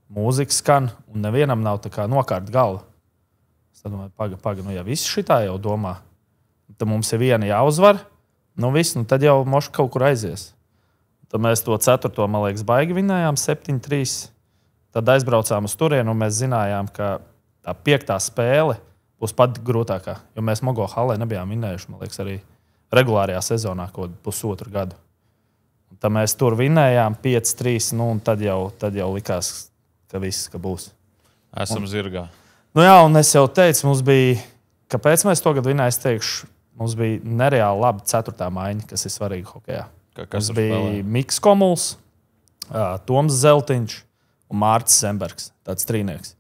[SPEAKER 2] mūzika skan, un nevienam nav tā kā nokārt galva. Es tad domāju, ja visi šitā jau domā, tad mums ir viena jāuzvar, tad jau moši kaut kur aizies. Tad mēs to 4. man liekas, baigi vinējām 7-3. Tad aizbraucām uz turienu, un mēs zinājām, ka tā 5. spēle būs pat grūtākā, jo mēs Mogo halē nebijām vinējuši, man liekas, arī regulārajā sezonā kaut pusotru gadu. Un tad mēs tur vinējām 5-3, un tad jau likās, ka viss, ka būs.
[SPEAKER 4] Esam zirgā.
[SPEAKER 2] Un es jau teicu, mums bija, kāpēc mēs to gadu vinējām, es teikšu, mums bija nereāli laba 4. maiņa, kas ir svarīga hokejā.
[SPEAKER 4] Kas
[SPEAKER 2] mums bija Miks Komuls, Toms Zeltiņš un Mārcis Zembergs, tāds trīnieks.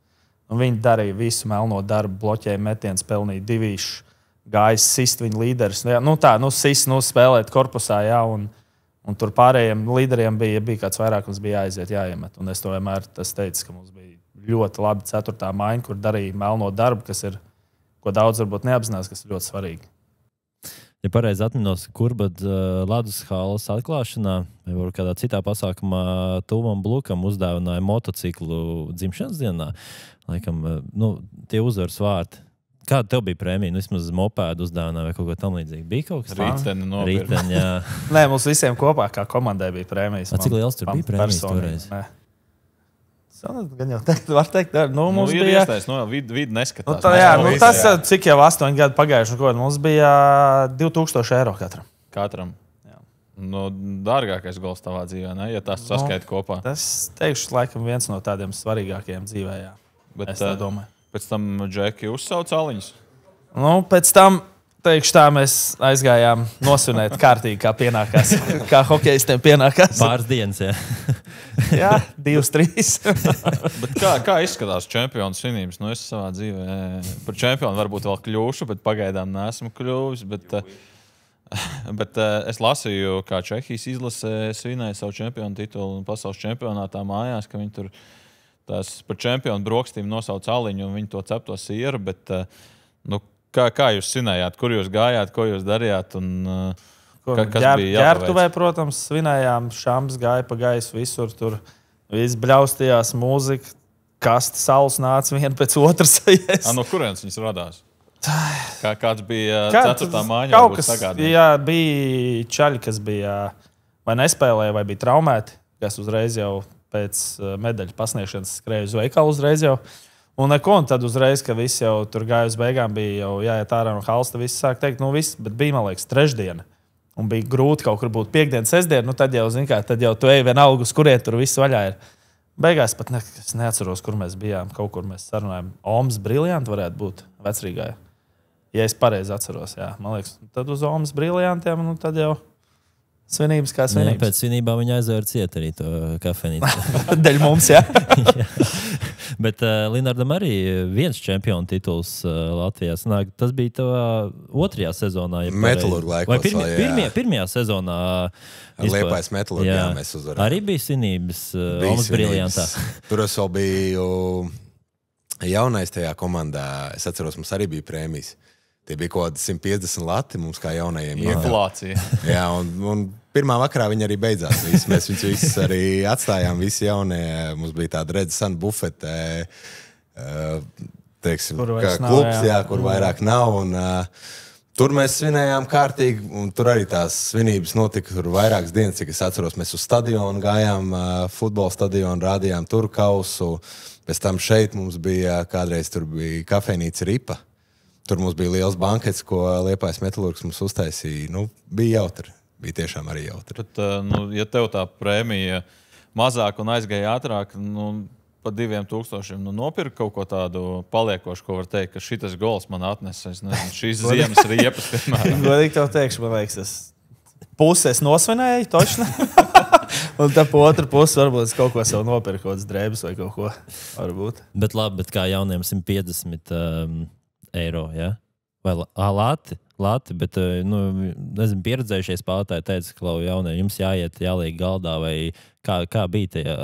[SPEAKER 2] Un viņi darīja visu melno darbu, bloķēja metienus, pelnīja divīšus, gāja sist viņa līderis. Sist, spēlēt korpusā, un tur pārējiem līderiem bija kāds vairākums, bija jāiziet, jāiemet. Un es to vienmēr teicu, ka mums bija ļoti labi 4. maiņa, kur darīja melno darbu, kas ir, ko daudz varbūt neapzinās, kas ir ļoti svarīgi.
[SPEAKER 3] Ja pareizi atminos, Kurbad ledus halas atklāšanā vai varbūt kādā citā pasākumā Tūmam Blukam uzdāvināja motociklu dzimšanas dienā. Laikam, tie uzvaras vārti. Kāda tev bija prēmija? Vismaz mopēdu uzdāvināja vai kaut ko tam līdzīgi. Bija kaut kas tāds? Rīteni, jā.
[SPEAKER 2] Nē, mums visiem kopā kā komandai bija prēmijas.
[SPEAKER 3] Cik liels tur bija prēmijas toreiz?
[SPEAKER 2] Gan jau var teikt, mums bija
[SPEAKER 4] iestājas, vidi neskatās.
[SPEAKER 2] Tas, cik jau 8 gadi pagājuši, mums bija 2000 eiro
[SPEAKER 4] katram. Dārgākais gols tavā dzīvē, ne? Ja tās saskaita kopā.
[SPEAKER 2] Tas, teikšu, laikam viens no tādiem svarīgākajiem dzīvē, jā. Bet, es tā domāju.
[SPEAKER 4] Pēc tam Džeki uzsauc aliņus?
[SPEAKER 2] Pēc tam, teikšu tā, mēs aizgājām nosvinēt kārtīgi, kā pienākās. Kā hokejistiem pienākās.
[SPEAKER 3] Pāris dienas, jā.
[SPEAKER 2] Jā, 2-3.
[SPEAKER 4] Bet kā izskatās čempionu svinības? Es savā dzīvē par čempionu varbūt vēl kļūšu, bet pagaidām neesmu kļuvis. Bet es lasīju, kā Čehijas izlase svinēja savu čempionu titulu pasaules čempionātā mājās, ka viņi tur tās par čempionu brokstīm nosauc aliņu un viņi to cepto sieru. Bet, kā jūs svinējāt? Kur jūs gājāt? Ko jūs darījāt? Kas bija
[SPEAKER 2] ģērbtuvē, protams, svinējām. Šams gāja pa gaisu visur. Tur viss bļaustījās, mūzika, kasta saules nāca viena pēc otras.
[SPEAKER 4] No kurienes viņas radās? Kāds bija 4. mājiņa?
[SPEAKER 2] Kaut kas, jā, bija čaļi, kas bija vai nespēlēja, vai bija traumēti, kas uzreiz jau pēc medaļu pasniegšanas skrēja uz veikalu uzreiz jau. Un tad uzreiz, kad viss jau tur gāja uz beigām, bija jau jāiet ārā no halsta, visi sāk teikt, viss, bet bija, man liekas, trešdiena. Un bija grūti kaut kur būt piekdiena, sestdiena, tad jau, tad jau tu ej vienalga, uz kurien tur viss vaļā ir. Beigās pat es neatceros, kur mēs bijām, kaut kur mēs sarunājām. Omas Briljanti varētu būt Vecrīgā. Ja es pareizi atceros, jā. Man liekas, tad uz Omas Briljantiem, tad jau svinības kā svinības.
[SPEAKER 3] Pēc svinībām viņa aizvēra ciet arī to kafejnīcu.
[SPEAKER 2] Deļ mums, jā.
[SPEAKER 3] Bet Linardam arī viens čempionu tituls Latvijā sanāk. Tas bija tavā 2. sezonā.
[SPEAKER 1] Metalurga laikos.
[SPEAKER 3] Vai pirmajā sezonā?
[SPEAKER 1] Liepājas Metalurga, jā, mēs uzvarējām.
[SPEAKER 3] Arī bija svinības Omas Briljantā.
[SPEAKER 1] Tur es vēl biju jaunais tajā komandā. Es atceros, mums arī bija prēmijas. Tie bija kaut kādi 150 lati mums kā jaunajiem.
[SPEAKER 4] Inflācija.
[SPEAKER 1] Jā, un pirmā vakarā viņi arī beidzās. Mēs viņus visus arī atstājām, visi jaunie. Mums bija tāda redzesana bufete, teiksim, kā klubs, jā, kur vairāk nav. Un, tur mēs svinējām kārtīgi, un tur arī tās svinības notika tur vairākas dienas, cik es atceros. Mēs uz stadionu gājām, futbola stadionu, rādījām tur kausu. Pēc tam šeit mums bija, kādreiz tur bija kafejnīca Ripa. Tur mums bija liels bankets, ko Liepājas Metalurgs mums uztaisīja. Bija jautri. Bija tiešām arī jautri.
[SPEAKER 4] Bet, ja tev tā prēmija mazāk un aizgāja ātrāk, pa 2000, nopirka kaut ko tādu paliekošu, ko var teikt, ka šitas gols man atnesa, es nezinu, šīs ziemas riepas, piemēram.
[SPEAKER 2] Godīgi tev teikšu, man liekas, es puses nosvinēju, točni. Un tā pa otru pusi varbūt es kaut ko sev nopirku, kaut kāds drēbes vai kaut ko varbūt.
[SPEAKER 3] Bet labi, bet kā jauniem 150 eiro, ja? Vai lati, bet, nezinu, pieredzējušie spēlētāji teica, ka jaunie jums jāiet, jāliek galdā, vai kā bija tajā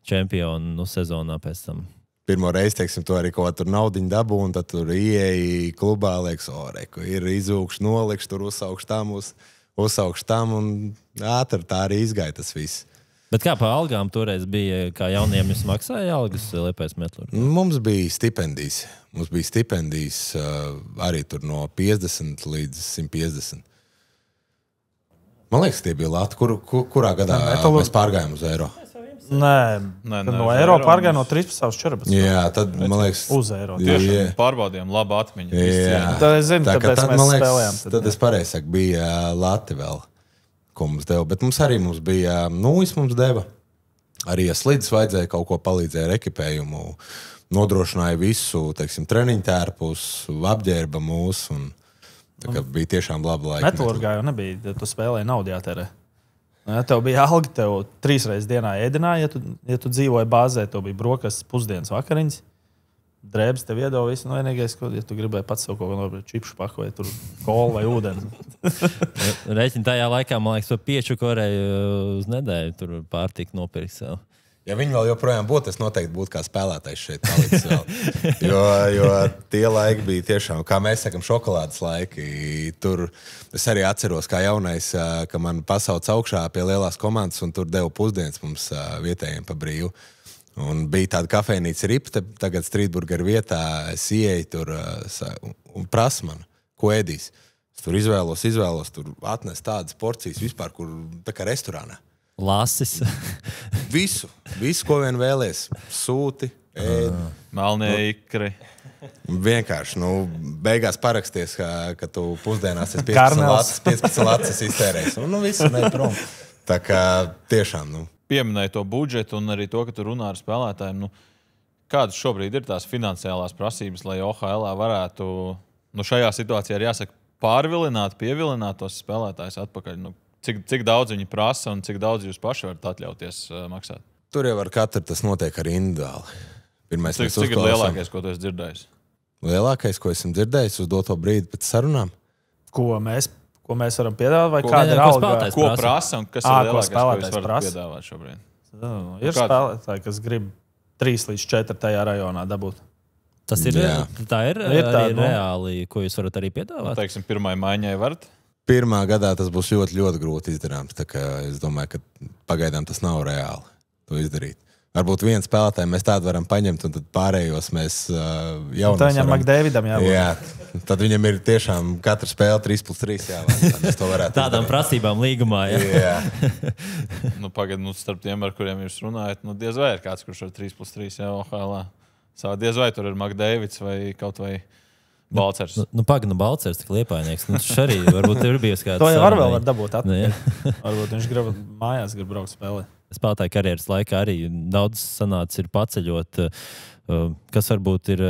[SPEAKER 3] čempionu sezonā pēc tam?
[SPEAKER 1] Pirmo reizi, teiksim, to arī kaut tur naudiņu dabū, un tad tur ieeja klubā, liekas, reku, ir izūkš, nolikš, tur uzsaukš tam, un ātri tā arī izgāja tas viss.
[SPEAKER 3] Bet kā pa algām toreiz bija, kā jauniem jūs maksāja algas Liepājas Metalurgā?
[SPEAKER 1] Mums bija stipendijas. Arī tur no 50 līdz 150. Man liekas, tie bija lati. Kurā gadā mēs pārgājām uz eiro?
[SPEAKER 2] Nē, no eiro pārgāja no 13 uz 14.
[SPEAKER 1] Jā, tad, man liekas,
[SPEAKER 2] uz eiro.
[SPEAKER 4] Tieši pārbaudījām labu atmiņu.
[SPEAKER 1] Jā.
[SPEAKER 2] Tad es zinu, tāpēc mēs spēlējām.
[SPEAKER 1] Tad es pareizi saku, bija lati vēl. Ko mums deva, bet mums bija nūjas mums deva. Arī, ja slidas vajadzēja, kaut ko palīdzēja ar ekipējumu, nodrošināja visu, teiksim, treniņu tērpus, apģērba mūs. Tā kā bija tiešām laba laika.
[SPEAKER 2] Metālurgā jau nebija, tu spēlēji naudu jātērē. Ja, tev bija alga, tev 3 reizes dienā ēdināja, ja tu dzīvoji bāzē, tev bija brokastis, pusdienas, vakariņas. Drēbes tev iedod visu. Nu, vienīgais, ko, ja tu gribēji pats sev kaut ko nopirkt, čipšu paku vai kolu vai ūdeni.
[SPEAKER 3] Rēķini tajā laikā, man liekas, to pieču korēju uz nedēļu tur pārtika nopirkt sev.
[SPEAKER 1] Ja viņi vēl joprojām būtu, es noteikti būtu kā spēlētājs šeit palicis vēl. Jo tie laiki bija tiešām, kā mēs sakam, šokolādes laiki. Tur es arī atceros, kā jaunais, ka man pasauc augšā pie lielās komandas un tur deva pusdienas mums vietējiem pa brīvu. Un bija tāda kafejnīca Ripte, tagad Streetburger vietā. Es ieeju tur un prasu man, ko ēdīs. Es tur izvēlos, tur atnes tādas porcijas vispār, kur tā kā restorānā.
[SPEAKER 3] Lasis.
[SPEAKER 1] Visu, ko vien vēlies. Sūti, ēd.
[SPEAKER 4] Melnie ikri.
[SPEAKER 1] Vienkārši, beigās paraksties, ka tu pusdienās esi 15 lacis iztērējis. Visu ne prom. Tā kā tiešām,
[SPEAKER 4] Pieminēja to budžetu un arī to, ka tu runā ar spēlētājiem. Kādas šobrīd ir tās finansiālās prasības, lai OHL varētu šajā situācijā arī jāsaka pārvilināt, pievilināt tos spēlētājus atpakaļ? Cik daudz viņi prasa un cik daudz jūs paši varat atļauties maksāt?
[SPEAKER 1] Tur jau ar katru tas notiek arī individuāli.
[SPEAKER 4] Cik ir lielākais, ko tu esi dzirdējis?
[SPEAKER 1] Lielākais, ko esmu dzirdējis uz doto brīdi pēc sarunām?
[SPEAKER 2] Ko mēs varam piedāvāt vai kāda ir alga?
[SPEAKER 4] Ko prasa un kas ir lielākais, ko jūs varat piedāvāt šobrīd?
[SPEAKER 2] Ir spēlētāji, kas grib 3 līdz 4 tajā rajonā dabūt.
[SPEAKER 3] Tas ir, tā ir reāli, ko jūs varat arī piedāvāt?
[SPEAKER 4] Teiksim, pirmai maiņai varat?
[SPEAKER 1] Pirmā gadā tas būs ļoti, ļoti grūti izdarāms. Tā kā es domāju, ka pagaidām tas nav reāli to izdarīt. Varbūt viens spēlētāju mēs tādu varam paņemt, un tad pārējos mēs jaunos
[SPEAKER 2] varam. Viņam McDavidam jābūt.
[SPEAKER 1] Jā, tad viņam ir tiešām katra spēle 3+3 jāvārds.
[SPEAKER 3] Tādām prasībām līgumā, jā.
[SPEAKER 4] Pagaid, starp tiem, ar kuriem jūs runājat, diez vai ir kāds, kurš ar 3+3 OHL. Diez vai tur ir McDavids vai kaut vai Balcers.
[SPEAKER 3] Balcers, tik Liepainieks. Arī varbūt ir bijis kāds.
[SPEAKER 2] To jau vēl var dabūt atpakaļ. Varbūt viņš grib braukt spēlēt.
[SPEAKER 3] Spēlētāju karjeras laikā arī daudz sanācis ir paceļot, kas varbūt ir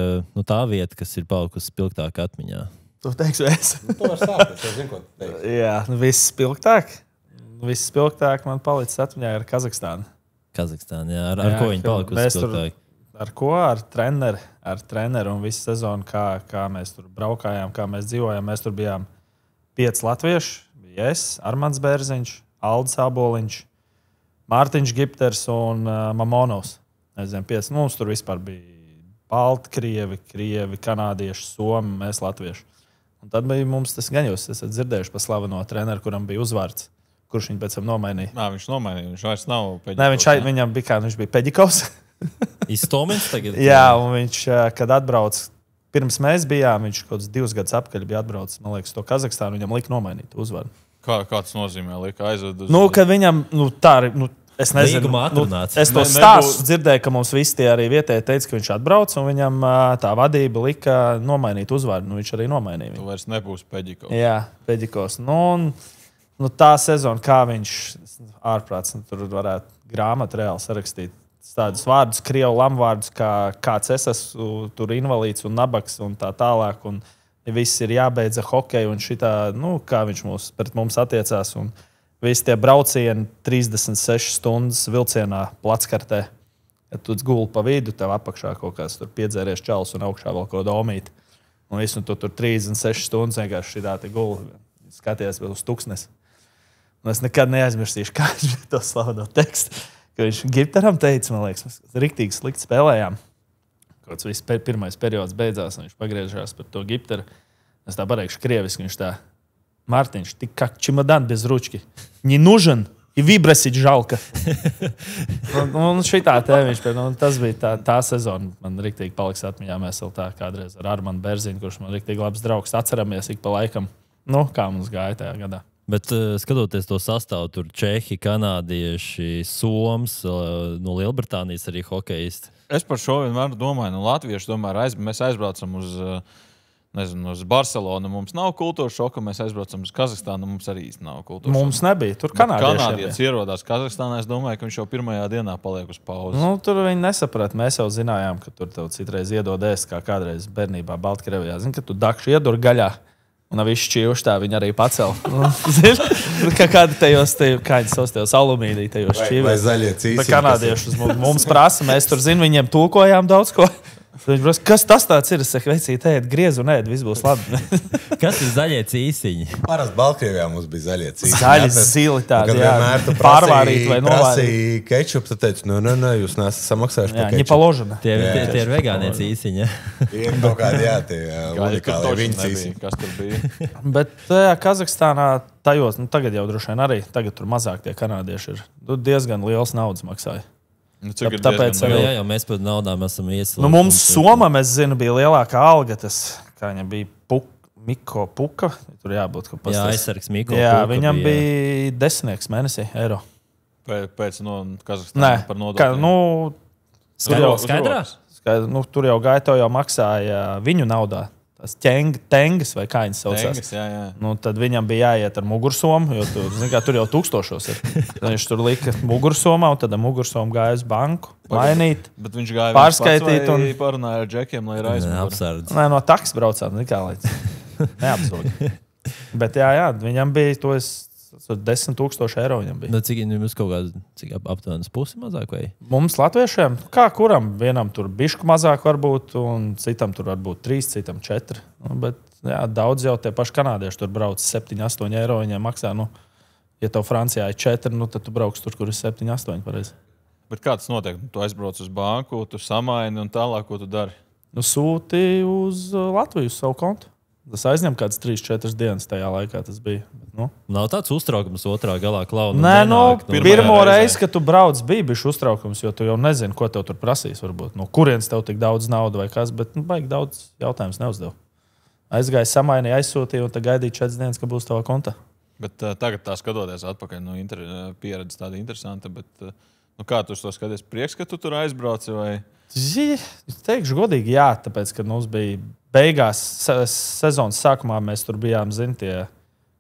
[SPEAKER 3] tā vieta, kas ir palikusi spilgtāk atmiņā.
[SPEAKER 2] Tu teiksi, es.
[SPEAKER 1] Tu var sākt, es zinu, ko tu teiksi.
[SPEAKER 2] Jā, viss spilgtāk. Viss spilgtāk man palicis atmiņā ir Kazahstāna.
[SPEAKER 3] Kazahstāna, jā. Ar ko viņi palikusi spilgtāk?
[SPEAKER 2] Ar ko? Ar treneru un visu sezonu, kā mēs tur braukājām, kā mēs dzīvojām. Mēs tur bijām 5 latvieši. Bija es, Armands Bērziņš, Aldis Aboliņš, Mārtiņš Gipters un Mamonovs. Nezinu, 5. Mums tur vispār bija Baltkrievi, Krievi, Kanādieši, Somi, mēs latvieši. Un tad bija mums tas gan jūs esat dzirdējuši par slaveno treneru, kuram bija uzvārds. Kurš viņu pēc tam nomainīja?
[SPEAKER 4] Viņš nomainīja, viņš vairs nav Peģikovs.
[SPEAKER 2] Nē, viņam bija viņš bija Peģikovs.
[SPEAKER 3] Izstomins tagad?
[SPEAKER 2] Jā, un viņš, kad atbrauc, pirms mēs bijām, viņš kaut kādus 2 gadus atpakaļ bija atbraucis, man liekas, to Kazahstānu, viņam lika nomainīt uzvaru.
[SPEAKER 4] Kā tas nozīmē? Lika aizved uz...
[SPEAKER 2] Kad viņam, tā arī, es nezinu, es to stāstu dzirdēju, ka mums visi tie arī vietēji teica, ka viņš atbrauc, un viņam tā vadība lika nomainīt uzvaru, viņš arī nomainīja.
[SPEAKER 4] Tu vairs nebūs Peģikovs.
[SPEAKER 2] Jā, Peģikovs. Tā sezona, kā viņš ārprāts, tur varētu grāmatu reāli sarakstīt. Tādus vārdus, krievu lamvārdus, kāds es esmu tur invalīds un nabaks un tā tālāk. Un viss ir jābeidz ar hokeju un šitā, kā viņš pret mums attiecās. Un visi tie braucieni 36 stundas vilcienā plackartē. Ja tu guli pa vidu, tev apakšā kaut kāds tur piedzēries čalis un augšā vēl kaut ko domīt. Un visu tu tur 36 stundas vienkārši šitā te guli. Skaties vēl uz tuksnes. Un es nekad neaizmirstīšu, kā viņš to slaveno tekstu. Ka viņš Gipteram teica, man liekas, mēs riktīgi slikti spēlējām. Kāds viss pirmais periods beidzās, un viņš pagriežās par to Gipteru. Es tā pareikšu krieviski, viņš tā, Mārtiņš, tik kā čimodan bez ručki. Не нужен, и выбросить жалко. Un šitā te viņš, tas bija tā sezona, man riktīgi paliks atmiņā. Mēs vēl tā kādreiz ar Armandu Bērziņu, kurš man riktīgi labs draugs, atceramies ik pa laikam, kā mums gāja tajā gadā.
[SPEAKER 3] Bet skatoties to sastāvu, tur Čehi, kanādieši, Soms, no Lielbritānijas arī hokejisti.
[SPEAKER 4] Es par šo vienmēr domāju, latvieši domāju, mēs aizbraucam uz Barcelonu, mums nav kultūras šoka, mēs aizbraucam uz Kazahstānu, mums arī īsti nav kultūras šoka. Mums
[SPEAKER 2] nebija, tur
[SPEAKER 4] kanādietis ierodās Kazahstānā, es domāju, ka viņš jau pirmajā dienā paliek uz pauzi.
[SPEAKER 2] Tur viņi nesaprata, mēs jau zinājām, ka tur tev citreiz iedod ēst, kā kādreiz bērnībā Baltkrievijā. Zini, ka tu dakšu iedur gaļā. Un viss šķīvuši tā, viņi arī pacēla. Kādi tajos, kādi savs tajos alumīnija tajos šķīvos.
[SPEAKER 1] Vai zaļie cīsiņi.
[SPEAKER 2] Kanādiešus mums prasa, mēs tur zinām, viņiem tulkojām daudz ko. Viņš prasa, kas tas tāds ir? Es saku, veicīt, ēd, griez un ēd, viss būs labi.
[SPEAKER 3] Kas ir zaļie cīsiņi?
[SPEAKER 1] Parasti Baltkrievijā mums bija zaļie cīsiņi.
[SPEAKER 2] Zaļi, zili tādi, jā. Pārvārīt vai novārīt.
[SPEAKER 1] Prasīja kečup, tad teicu, nē, jūs neesat samaksājuši par
[SPEAKER 2] Jā,
[SPEAKER 1] kečupu.
[SPEAKER 2] ņipa ložana.
[SPEAKER 3] Tie ir vegānie cīsiņi.
[SPEAKER 1] Ir kaut kādi, jā, tie unikāli viņi cīsiņi.
[SPEAKER 4] Kas tur bija?
[SPEAKER 2] Bet Kazahstānā tajos, tagad jau droši vien arī, tagad tur mazāk tie kanādieši ir. Diezgan liels naudas maksāja.
[SPEAKER 3] Tāpēc jā, mēs par naudām esam ieslēgti.
[SPEAKER 2] Mums Somam, es zinu, bija lielākā alga, tas, kā viņam bija Miko Puka, tur jābūt, ka pastāst.
[SPEAKER 3] Jā, aizsargs Miko
[SPEAKER 2] Jā,
[SPEAKER 3] Puka
[SPEAKER 2] viņam bija 10 mēnesī eiro.
[SPEAKER 4] Pēc Kazahstāna par nodokļiem?
[SPEAKER 2] Skaidrā? Tur jau gaito jau maksāja viņu naudā. Tas tengas vai kā viņas saucās.
[SPEAKER 4] Tengas, jā.
[SPEAKER 2] Tad viņam bija jāiet ar mugursomu, jo tur jau tūkstošos ir. Tad viņš tur lika mugursomā, un tad ar mugursomu gāja uz banku, mainīt,
[SPEAKER 4] bet viņš gāja
[SPEAKER 2] pārskaitīt
[SPEAKER 4] un parunāja ar džekiem, lai ir aizmuguri.
[SPEAKER 2] Nē, no taks braucām, neapsūdzi. Bet jā, viņam bija to 10,000 eiro viņam bija.
[SPEAKER 3] Cik jums kaut kāds aptuveni pusi mazāk vai?
[SPEAKER 2] Mums latviešiem, kā kuram, vienam tur bišķi mazāk varbūt, un citam tur varbūt 3, citam 4. Bet jā, daudz jau tie paši kanādieši tur brauc 7-8 eiro, viņiem maksā, ja tev Francijā ir 4, tad tu brauks tur, kur ir 7-8 pareizi.
[SPEAKER 4] Bet kā tas notiek? Tu aizbrauc uz banku, tu samaini un tālāk, ko tu dari?
[SPEAKER 2] Sūti uz Latviju uz savu kontu. Tas aizņem kādas 3-4 dienas tajā laikā tas bija.
[SPEAKER 3] Nav tāds uztraukums otrā galā klauna.
[SPEAKER 2] Nē, pirmo reizi, kad tu brauc, bija uztraukums, jo tu jau nezini, ko tev tur prasīs. Varbūt. No kurienes tev tik daudz naudas vai kas, bet baigi daudz jautājums neuzdev. Aizgāja, samainīja, aizsūtīja un tad gaidīja 4 dienas, ka būs tavā kontā. Bet
[SPEAKER 4] tagad tā skatoties atpakaļ, pieredze tāda interesanta, bet kā tu to skaties? Prieks, ka tu tur aizbrauci vai?
[SPEAKER 2] Es teikšu godīgi, jā, tāpēc, kad mums bija beigās sezonas sākumā, mēs tur bijām, tie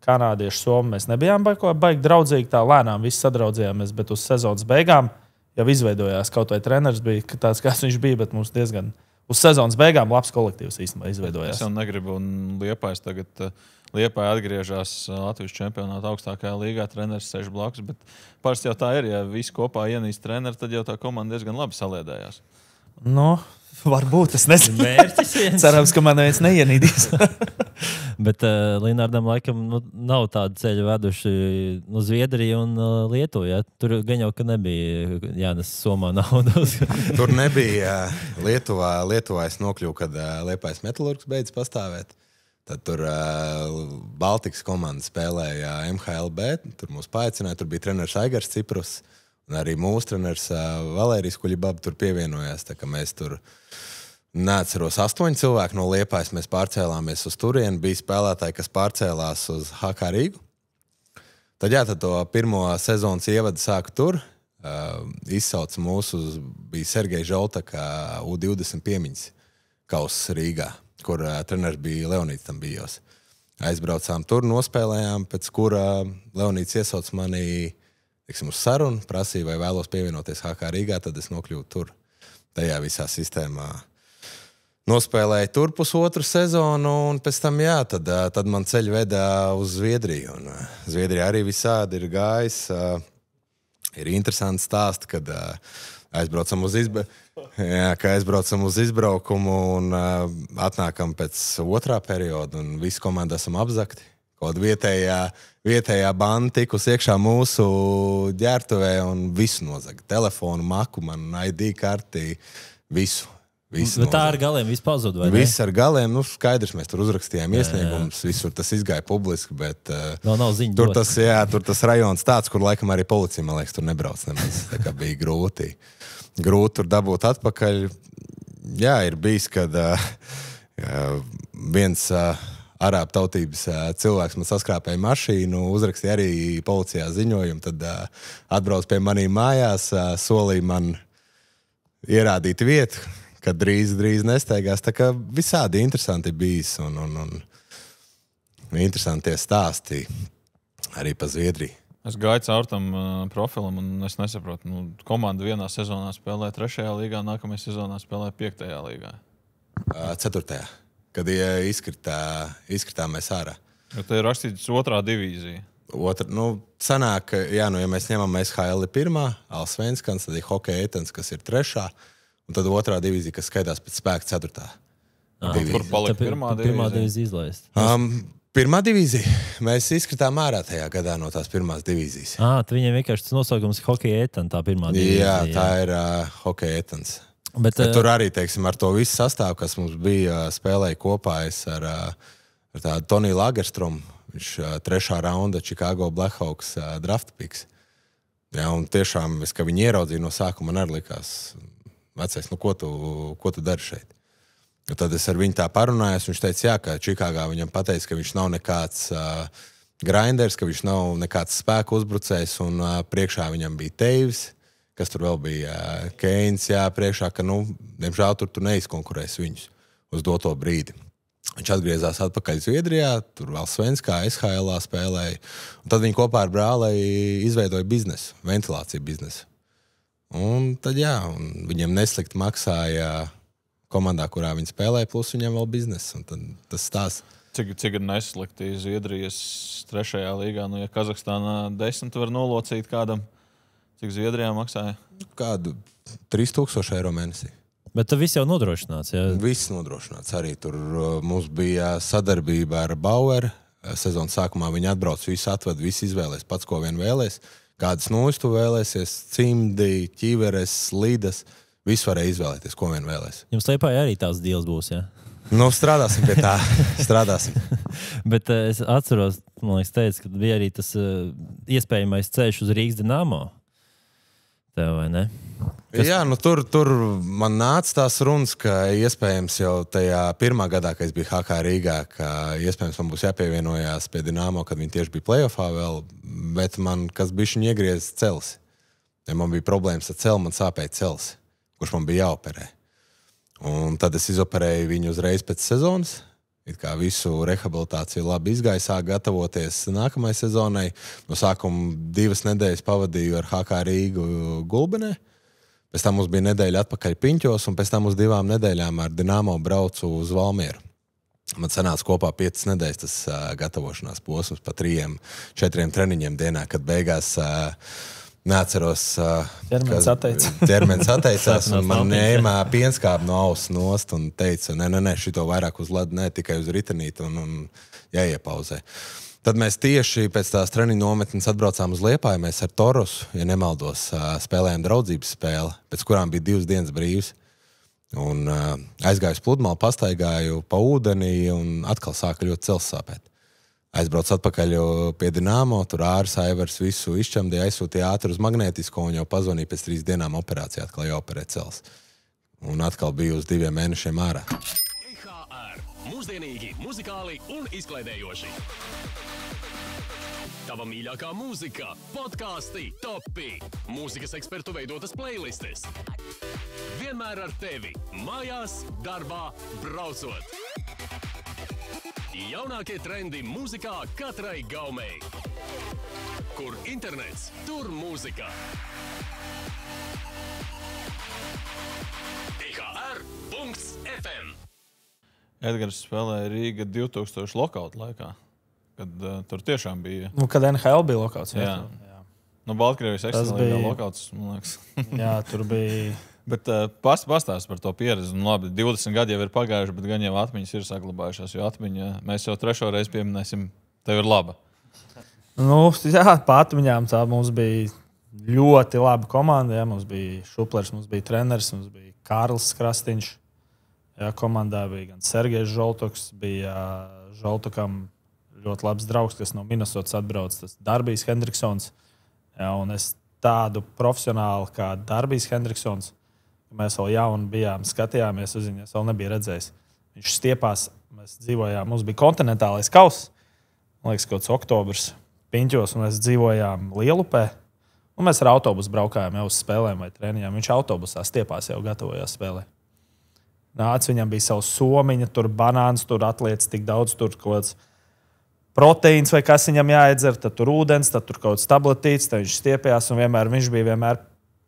[SPEAKER 2] kanādieši, somi, mēs nebijām baigi draudzīgi, tā lēnām visi sadraudzījāmies, bet uz sezonas beigām jau izveidojās, kaut vai treneris bija tāds, kāds viņš bija, bet mums diezgan uz sezonas beigām labs kolektīvs īstenībā izveidojās.
[SPEAKER 4] Es jau negribu, un Liepājs tagad Liepāja atgriežas Latvijas čempionāta augstākajā līgā, treneris sēž blakus, bet parasti jau tā ir, ja visi kopā ienīst treneri, tad jau tā komanda diezgan labi saliedējās.
[SPEAKER 2] Varbūt, es nezinu.
[SPEAKER 3] Mērķis viens.
[SPEAKER 2] Cerams, ka man neviens neienīdīs.
[SPEAKER 3] Bet Linārdam laikam nav tādu ceļu veduši Zviedriju un Lietuvu. Ja? Tur gan jau, ka nebija jānes Somā naudas.
[SPEAKER 1] Tur nebija. Lietuvā es nokļuvu, kad Liepājas Metalurgs beidz pastāvēt. Tad tur Baltikas komanda spēlēja MHLB. Tur mūs paaicināja. Tur bija treneris Aigars Ciprus. Un arī mūsu treneris Valērijas Kuļibaba tur pievienojās. Tā kā mēs tur neatceros 8 cilvēku no Liepājas. Mēs pārcēlāmies uz turieni. Bija spēlētāji, kas pārcēlās uz HK Rīgu. Tad to pirmo sezonas ievadu sāku tur. Izsauca mūsu, bija Sergeja Žoltaka U20 piemiņas kauss Rīgā, kur treneris bija Leonīds tam bijos. Aizbraucām tur, nospēlējām, pēc kura Leonīds iesauca mani uz sarunu, prasīja, vai vēlos pievienoties HK Rīgā, tad es nokļuvu tur. Tajā visā sistēmā nospēlēju tur pusotru sezonu, un pēc tam, tad man ceļi veda uz Zviedriju. Un Zviedrija arī visādi ir gājis. Ir interesanti stāsti, kad aizbraucam uz izbraukumu un atnākam pēc otrā perioda, un visi komanda esam apzakti. Kaut vietējā banda tikus iekšā mūsu ģērbtuvē un visu nozaga. Telefonu, maku, man ID karti, visu.
[SPEAKER 3] Bet tā ar galiem viss pazud, vai ne?
[SPEAKER 1] Viss ar galiem, skaidrs, mēs tur uzrakstījām iesniegumus, visur tas izgāja publiski, bet
[SPEAKER 3] nav ziņu
[SPEAKER 1] tur tas rajons tāds, kur laikam arī policija, man liekas, tur nebrauc nemaz. Tā kā bija grūti tur dabūt atpakaļ. Jā, ir bijis, kad viens arābu tautības cilvēks man saskrāpēja mašīnu, uzrakstīja arī policijā ziņojumu, tad atbrauc pie manīm mājās, solīja man ierādīt vietu, kad drīz nesteigās. Tā kā visādi interesanti bijis un interesanti tie stāsti arī pa Zviedriju.
[SPEAKER 4] Es gāju caur tam profilam un es nesaprotu. Komanda vienā sezonā spēlē 3. līgā, nākamajā sezonā spēlē 5. līgā.
[SPEAKER 1] 4. kad izkritām mēs ārā.
[SPEAKER 4] Jo te ir rakstīts 2. divīzija.
[SPEAKER 1] Sanāk, ja mēs ņemam SHL ir 1, Alsvenskans, tad ir Hockey Etens, kas ir 3, un tad 2. divīzija, kas skaitās pēc spēka 4.
[SPEAKER 4] Kur palika 1.
[SPEAKER 3] divīzija izlaist?
[SPEAKER 1] 1. divīzija. Mēs izkritām ārā tajā gadā no tās 1. divīzijas.
[SPEAKER 3] Tu viņiem vienkārši tas nosaukums Hockey Etens, tā 1. divīzija.
[SPEAKER 1] Jā, tā ir Hockey Etens.
[SPEAKER 3] Bet
[SPEAKER 1] tur arī, teiksim, ar to visu sastāvu, kas mums bija, spēlēja kopā ar tādu Toniju Lagerstrumu. Viņš 3. raunda Chicago Blackhawks draft picks. Jā, un tiešām, kad viņi ieraudzīja no sākuma, man arī likās, vecais, ko tu dari šeit? Un tad es ar viņu tā parunājos, viņš teica, jā, ka Čikāgā viņam pateica, ka viņš nav nekāds grinders, ka viņš nav nekāds spēku uzbrucējs, un priekšā viņam bija Teivis, kas tur vēl bija Keins, jā, priekšā, ka, diemžēl tu neizkonkurēsi viņus uz doto brīdi. Viņš atgriezās atpakaļ Zviedrijā, tur vēl Svenskā, SHL spēlēja, un tad viņi kopā ar brāli izveidoja biznesu, ventilāciju biznesu. Un tad, jā, un viņiem neslikti maksāja komandā, kurā viņi spēlēja, plus viņiem vēl biznesa, un tad tas stāsts.
[SPEAKER 4] Cik ir neslikti Zviedrijas 3. līgā? Ja Kazahstānā 10 var nolocīt kādam, cik Zviedrijā maksāja?
[SPEAKER 1] Kādu 3000 eiro mēnesī.
[SPEAKER 3] Bet tu viss jau nodrošināts, jā?
[SPEAKER 1] Viss nodrošināts. Arī tur mums bija sadarbība ar Bauer. Sezonas sākumā viņi atbrauc, visu atved, visu izvēlēs, pats ko vien vēlēs. Kādas nūjas tu vēlēsies, cimdi, ķiveres, slīdas. Visu varēja izvēlēties, ko vien vēlēs.
[SPEAKER 3] Jums Liepājā arī tās deals būs, jā?
[SPEAKER 1] Strādāsim pie tā. Strādāsim.
[SPEAKER 3] Bet es atceros, man liekas, teicu, ka bija arī tas iespējamais ceļš uz Rīgas Dinamo. Tev, vai ne?
[SPEAKER 1] Jā, tur man nāca tās runas, ka iespējams jau tajā 1. gadā, kad es biju HK Rīgā, ka iespējams man būs jāpievienojās pie Dinamo, kad viņi tieši bija playoffā vēl, bet man kas bišķiņ iegriez cels. Ja man bija problēmas ar celu, man sāpēja cels, kurš man bija jāoperē. Un tad es izoperēju viņu uzreiz pēc sezonas. It kā visu rehabilitāciju labi izgāja, sāk gatavoties nākamajai sezonai. No sākuma 2 nedēļas pavadīju ar HK Rīgu Gulbenē. Pēc tam mums bija nedēļa atpakaļ Piņķos, un pēc tam uz 2 nedēļām ar Dinamo braucu uz Valmieru. Man sanāca kopā 5 nedēļas tas gatavošanās posms pa 3-4 treniņiem dienā, kad beigās neatceros, ķermenis atteicās, un man ņēmā pienskābi no auss nost un teica, nē, šito vairāk uz ledu, ne tikai uz ritenīti un jāiepauzē. Tad mēs tieši pēc tās treniņu nometnes atbraucām uz Liepāju, mēs ar Torusu, ja nemaldos, spēlējām draudzības spēli, pēc kurām bija 2 dienas brīvs. Un aizgāju uz pludmali, pastaigāju pa ūdenī un atkal sāka ļoti cels sāpēt. Aizbraucu atpakaļ pie Dinamo, tur Āris Aivars visu izšķemdīja, aizsūtīja ātri uz magnētisko un jau pazvanīja pēc 3 dienām operācijā, atkal jāoperē cels. Un atkal biju uz 2 mēnešiem ārā.
[SPEAKER 6] EHR. Mūsdienīgi, muzikāli un izklaidējoši. Tava mīļākā mūzika, podkāsti, topi, mūzikas ekspertu veidotas playlistes. Vienmēr ar tevi, mājās, darbā, braucot. Jaunākie trendi mūzikā katrai gaumei. Kur internets, tur mūzika. EHR.FM.
[SPEAKER 4] Edgars spēlēja Rīga 2000 lokautu laikā, kad tur tiešām bija.
[SPEAKER 2] Kad NHL bija lokauts.
[SPEAKER 4] Jā. Baltkrievijas ekstralīgā lokauts, man liekas.
[SPEAKER 2] Jā, tur bija.
[SPEAKER 4] Bet pastāst par to pieredzi. Labi, 20 gadi jau ir pagājuši, bet gan jau atmiņas ir saglabājušās. Jo atmiņa, mēs jau 3. reizi pieminēsim, tev ir laba.
[SPEAKER 2] Jā, pa atmiņām tā mums bija ļoti laba komanda. Jā, mums bija Šuplers, mums bija treneris, mums bija Kārlis Krastīņš. Jā, komandā bija gan Sergejs Žoltoks, bija Žoltokam ļoti labs draugs, kas no Minnesotas atbrauc, tas Darbijs Hendriksons. Jā, un es tādu profesionālu kā Darbijs Hendriksons, mēs vēl jauni bijām, skatījāmies uz viņu, es vēl nebiju redzējis. Viņš stiepās, mēs dzīvojām, mums bija kontinentālais kauss, man liekas, kaut kāds oktobrs Piņķos, un mēs dzīvojām Lielupē, un mēs ar autobusu braukājām jau uz spēlēm vai treniņām. Viņš autobusā stiepās jau gatavojās spēlē. Nāc, viņam bija savs somiņa, tur banāns, tur atliec tik daudz, tur kaut kāds proteīns vai kas viņam jāiedzer, tad tur ūdens, tad tur kaut kāds tabletīts, tad viņš stiepjās, un viņš bija vienmēr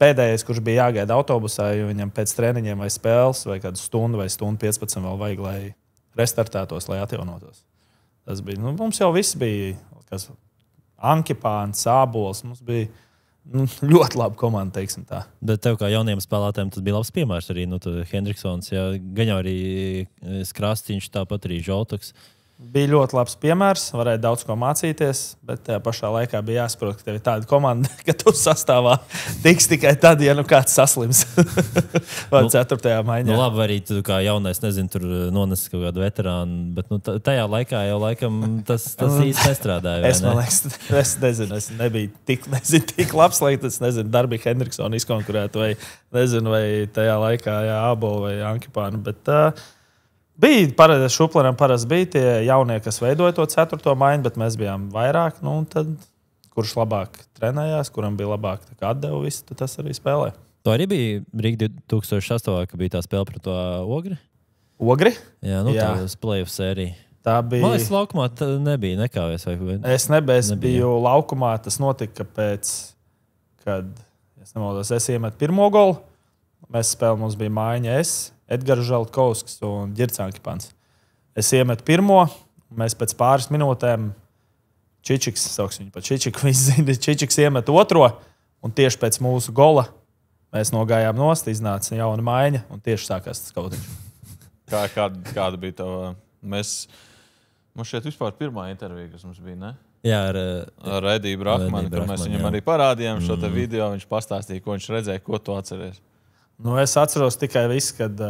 [SPEAKER 2] pēdējais, kurš bija jāgaida autobusā, jo viņam pēc treniņiem vai spēles vai kādu stundu vai stundu 15 vēl vajag, lai restartētos, lai atjaunotos. Tas bija, mums jau viss bija, kas Ankipāns, Sābols, mums bija ļoti laba komanda, teiksim tā.
[SPEAKER 3] Bet tev kā jauniem spēlētājiem tas bija labs piemērs arī, Hendriksons, gan jau arī Krastīņš, tāpat arī Žoltoks.
[SPEAKER 2] Bija ļoti labs piemērs, varēja daudz ko mācīties, bet tajā pašā laikā bija jāsaprot, ka tev ir tāda komanda, ka tu sastāvā tiks tikai tad, ja kāds saslims. Vai 4. maiņā.
[SPEAKER 3] Labi, arī tu kā jaunais, nezinu, tur nonesis kaut kādu veterānu, bet tajā laikā jau laikam tas īsti nestrādāja.
[SPEAKER 2] Man liekas, es nezinu, es nebiju tik labs, lai tas, nezinu, Darbija Hendriksonu izkonkurētu, vai tajā laikā Ābolu vai Ankipānu, bet bija parasti, Šuplēram parasti bija tie jaunie, kas veidoja to 4. maiņu, bet mēs bijām vairāk, tad kurš labāk trenējās, kuram bija labāk atdeva visu, tad tas arī spēlē.
[SPEAKER 3] To arī bija Rīga 2008, ka bija tā spēle pret to Ogri?
[SPEAKER 2] Ogri?
[SPEAKER 3] Jā, tā playoff sērija.
[SPEAKER 2] Tā bija...
[SPEAKER 3] Man liekas, laukumā nebija nekāvies.
[SPEAKER 2] Es biju laukumā, tas notika pēc, kad, es iemetu pirmo golu, mēs spēlējām, mums bija maiņa Edgars Žaltkovskis un Ģirds Ankipāns. Es iemetu pirmo, mēs pēc pāris minūtēm Čičiks, sauksim viņu pa Čičiku, visi zina, Čičiks iemet otro, un tieši pēc mūsu gola mēs nogājām nost, iznāca jauna maiņa, un tieši sākās tas kautiņš.
[SPEAKER 4] Kāda bija tava? Mums šeit vispār pirmā intervija, kas mums bija, ne?
[SPEAKER 3] Jā,
[SPEAKER 4] ar Ediju Brahmanu, kur mēs viņam arī parādījām šo te video, viņš pastāstīja, ko viņš redzēja, ko tu atceries.
[SPEAKER 2] Es atceros tikai visu, kad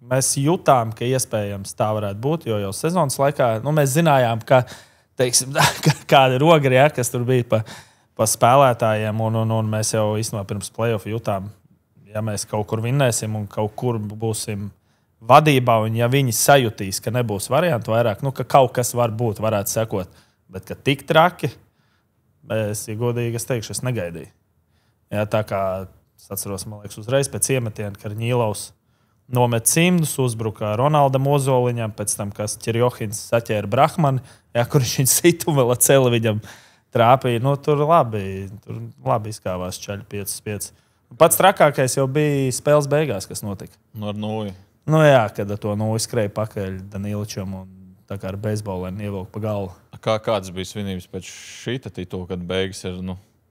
[SPEAKER 2] mēs jutām, ka iespējams tā varētu būt, jo jau sezonas laikā mēs zinājām, ka, teiksim, kāda ir Ogri, kas tur bija pa spēlētājiem, un mēs jau īstenībā pirms play-offa jutām, ja mēs kaut kur vinnēsim un kaut kur būsim vadībā, un ja viņi sajutīs, ka nebūs variantu vairāk, ka kaut kas varbūt varētu sekot, bet ka tik traki, godīgi es teikšu, es negaidīju. Jā, tā kā es atceros, man liekas, uzreiz pēc iemetiena, kad Ņīlaus nomet cimdus, uzbruka Ronaldam Ozoliņam, pēc tam, kas Ķirjohins saķēra Brahmani, kurš viņu situ vēl celi viņam trāpīja. Tur labi izkāvās čaļi 5-5. Pats trakākais jau bija spēles beigās, kas notika.
[SPEAKER 4] Ar nūju.
[SPEAKER 2] Kad to nūju skrēja pakaļ Daniličam un tā kā ar beisbolēm ievilka pa galvu.
[SPEAKER 4] Kādas bija svinības pēc šīta titula, kad beigas ir,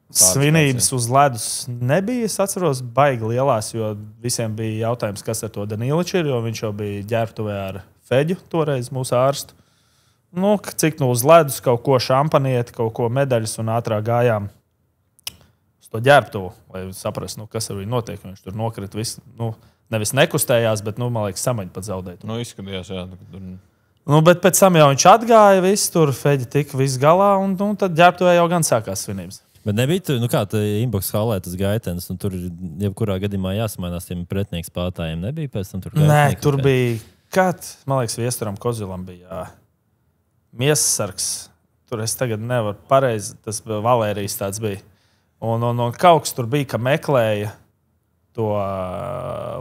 [SPEAKER 2] Svinības uz ledus nebija. Es atceros, baigi lielās, jo visiem bija jautājums, kas ar to Daniliču ir, jo viņš jau bija ģērbtuvē ar Feģu, toreiz mūsu ārstu. Cik uz ledus, kaut ko šampanieti, kaut ko medaļas un ātrāk gājām uz to ģērbtuvu, lai saprastu, kas ar viņu notiek. Viņš tur nokrita viss, nevis nekustējās, bet, man liekas, samaņu pat zaudēt.
[SPEAKER 4] Izskatījās, jā.
[SPEAKER 2] Bet pēc tam jau viņš atgāja, viss tur Feģi tika viss galā, un tad ģērbtuvē jau gan sākās svinības.
[SPEAKER 3] Bet nebija kā tā inbox hallē tas gaitenis, un tur jebkurā gadījumā jāsamainās tiem pretinieks spēlētājiem. Nebija pēc tam tur gaitinieks?
[SPEAKER 2] Nē, tur bija, man liekas, Viesturam Kozilam bija miesasargs. Tur es tagad nevaru pareizi, tas bija Valērijas tāds bija. Un kaut kas tur bija, ka meklēja to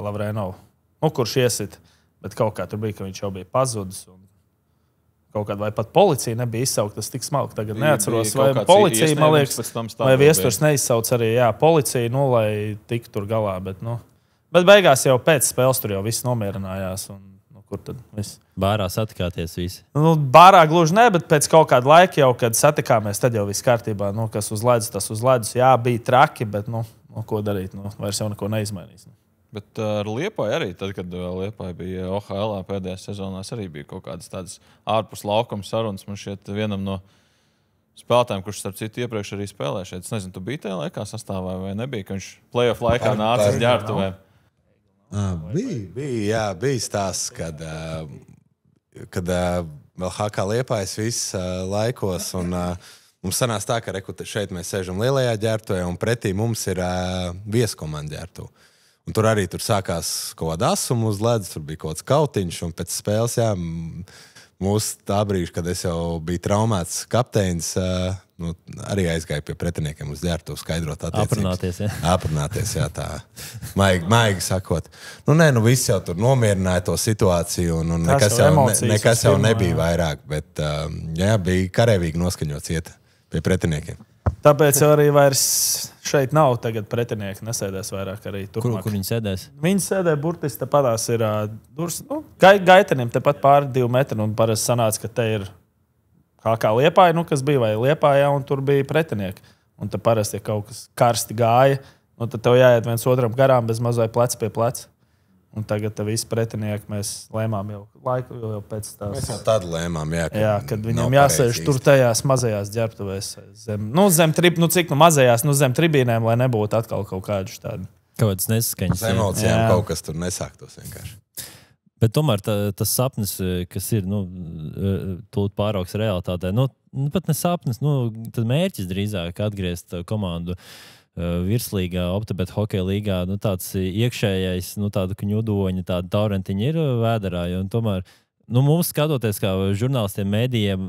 [SPEAKER 2] Lavrenovu, kurš iesit, bet kaut kā tur bija, ka viņš jau bija pazudis. Kaut kāda vai pat policija nebija izsaukta, tas tik smalki. Tagad neatceros, vai policija, man liekas, vai Viesturs neizsauc arī policiju, lai tiktu tur galā. Bet beigās jau pēc spēles tur jau viss nomierinājās. Kur tad viss?
[SPEAKER 3] Bārā satikāties visi?
[SPEAKER 2] Bārā gluži ne, bet pēc kaut kāda laika jau, kad satikāmies, tad jau viss kārtībā. Kas uz ledus, tas uz ledus. Jā, bija traki, bet ko darīt? Vairs jau neko neizmainīs.
[SPEAKER 4] Bet ar Liepāju arī, tad, kad Liepāja bija OHL pēdējās sezonās, arī bija kaut kādas tādas ārpus laukuma sarunas. Man šķiet vienam no spēlētājiem, kurš starp citu iepriekš arī spēlēja šeit. Es nezinu, tu biji tajā laikā sastāvā vai nebija, ka viņš play-off laikā nāca uz ģērbtuvēm.
[SPEAKER 1] Bija stāsts, kad vēl HK Liepājas viss laikos. Un, mums sanās tā, ka šeit mēs sēžam lielajā ģērbtuvē, un pretī mums ir vieskomanda ģērbtuve. Un tur arī sākās kaut kāda asuma uz ledus, tur bija kaut kāds kautiņš, un pēc spēles, mūsu tā brīža, kad es jau biju traumēts kapteinis, arī aizgāju pie pretiniekiem uz ģērbtuvi skaidrot attiecības. Aprunāties, jā, tā maigi sakot. Visi jau tur nomierināja to situāciju, un nekas jau nebija vairāk, bet bija karavīgi noskaņots iet pie pretiniekiem.
[SPEAKER 2] Tāpēc arī vairs šeit nav tagad pretinieki, nesēdēs vairāk arī turpmāk.
[SPEAKER 3] Kur viņi sēdēs?
[SPEAKER 2] Viņi sēdē burtiski tepadās ir durs, gaitenim tepat pāri 2 metri, un parasti sanāca, ka te ir kā Liepāja, kas bija, vai Liepājā, un tur bija pretinieki. Un te parasti, ja kaut kas karsti gāja, tad tev jāiet viens otram garām bez mazai plec pie pleca. Un tagad visi pretinieki mēs lēmām jau laiku, jau pēc tās.
[SPEAKER 1] Mēs jau tādu lēmām,
[SPEAKER 2] kad viņam jāsēž tur tajās mazajās ģērbtuvēs zem mazajās, zem tribīnēm, lai nebūtu atkal kaut kādu tādu.
[SPEAKER 3] Kaut kādas nesaskaņas.
[SPEAKER 1] Uz emocijām kaut kas tur nesāktos vienkārši.
[SPEAKER 3] Bet tomēr tas sapnis, kas ir, tūlīt pāraugs realitātē, pat ne sapnis, tad mērķis drīzāk atgriezt komandu virslīgā, Optibet hokeja līgā, tāds iekšējais, tāda kņudoņa, tāda taurentiņa ir vēderā, un tomēr, mums skatoties kā žurnālistiem, mēdījiem,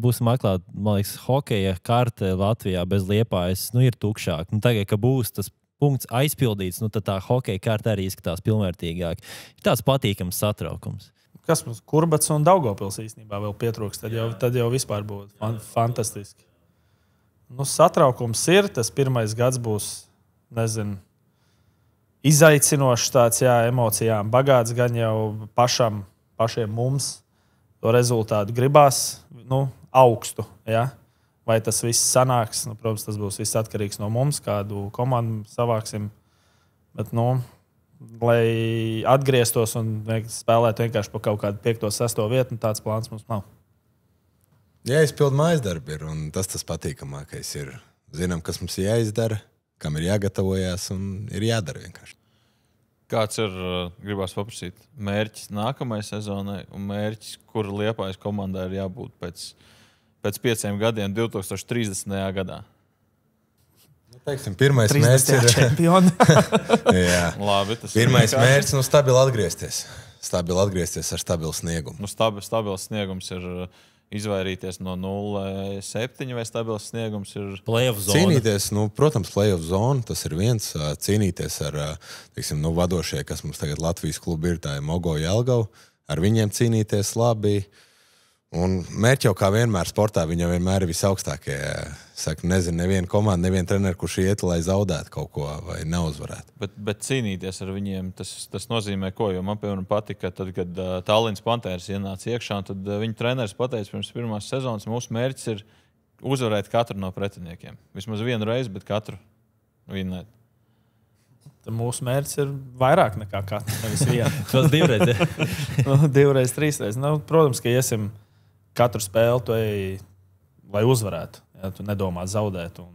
[SPEAKER 3] būsim atklāt, man liekas, hokeja karte Latvijā bez Liepājas, ir tukšāk. Tagad, ka būs tas punkts aizpildīts, tad tā hokeja karte arī izskatās pilnvērtīgāk. Ir tāds patīkams satraukums.
[SPEAKER 2] Kas mums Kurbats un Daugavpils īstenībā vēl pietrūks, tad jau vispār būtu fantastiski. Satraukums ir, tas pirmais gads būs, izaicinošs tāds, emocijām bagāts, gan jau pašiem mums to rezultātu gribās, augstu, Vai tas viss sanāks, protams, tas būs viss atkarīgs no mums, kādu komandu savāksim, bet, lai atgrieztos un spēlētu vienkārši pa kaut kādu 5. 6. vietu, tāds plāns mums nav.
[SPEAKER 1] Jāizpild mājasdarbi ir, un tas patīkamākais ir. Zinām, kas mums jāizdara, kam ir jāgatavojās un ir jādara vienkārši.
[SPEAKER 4] Kāds ir, gribās paprasīt, mērķis nākamajai sezonai un mērķis, kur Liepājas komandai ir jābūt pēc 5 gadiem 2030. gadā?
[SPEAKER 1] Teiksim, pirmais mērķis ir
[SPEAKER 2] čempioni.
[SPEAKER 1] Jā.
[SPEAKER 4] Labi,
[SPEAKER 1] pirmais mērķis stabili atgriezties. Stabili atgriezties ar stabilu sniegumu.
[SPEAKER 4] Stabils sniegums ir izvairīties no 0,7 vai stabils sniegums ir
[SPEAKER 3] playoff zona.
[SPEAKER 1] Cīnīties, protams, playoff zona, tas ir viens. Cīnīties ar, vadošie, kas mums tagad Latvijas klubi ir, tā ir Mogo Jelgava. Ar viņiem cīnīties labi. Un mērķi jau kā vienmēr sportā, viņi jau vienmēr ir visaugstākie. Saka, nezinu, neviena komanda, neviena treneri, kurš iet, lai zaudētu kaut ko vai neuzvarētu.
[SPEAKER 4] Bet cīnīties ar viņiem, tas nozīmē ko? Jo man, piemēram, patika, tad, kad Tallinas Panthers ienāca iekšā, tad viņu treneris pateica pirms pirmās sezonas, mūsu mērķis ir uzvarēt katru no pretiniekiem. Vismaz vienu reizi, bet katru vinnēt.
[SPEAKER 2] Tad mūsu mērķis ir vairāk nekā katru, nevis vienu.
[SPEAKER 3] Tas 2 reizes.
[SPEAKER 2] 2 reizes, 3 reizes. Protams, ka iesim katru spēli, lai uzvarētu. Ja tu nedomā zaudēt, un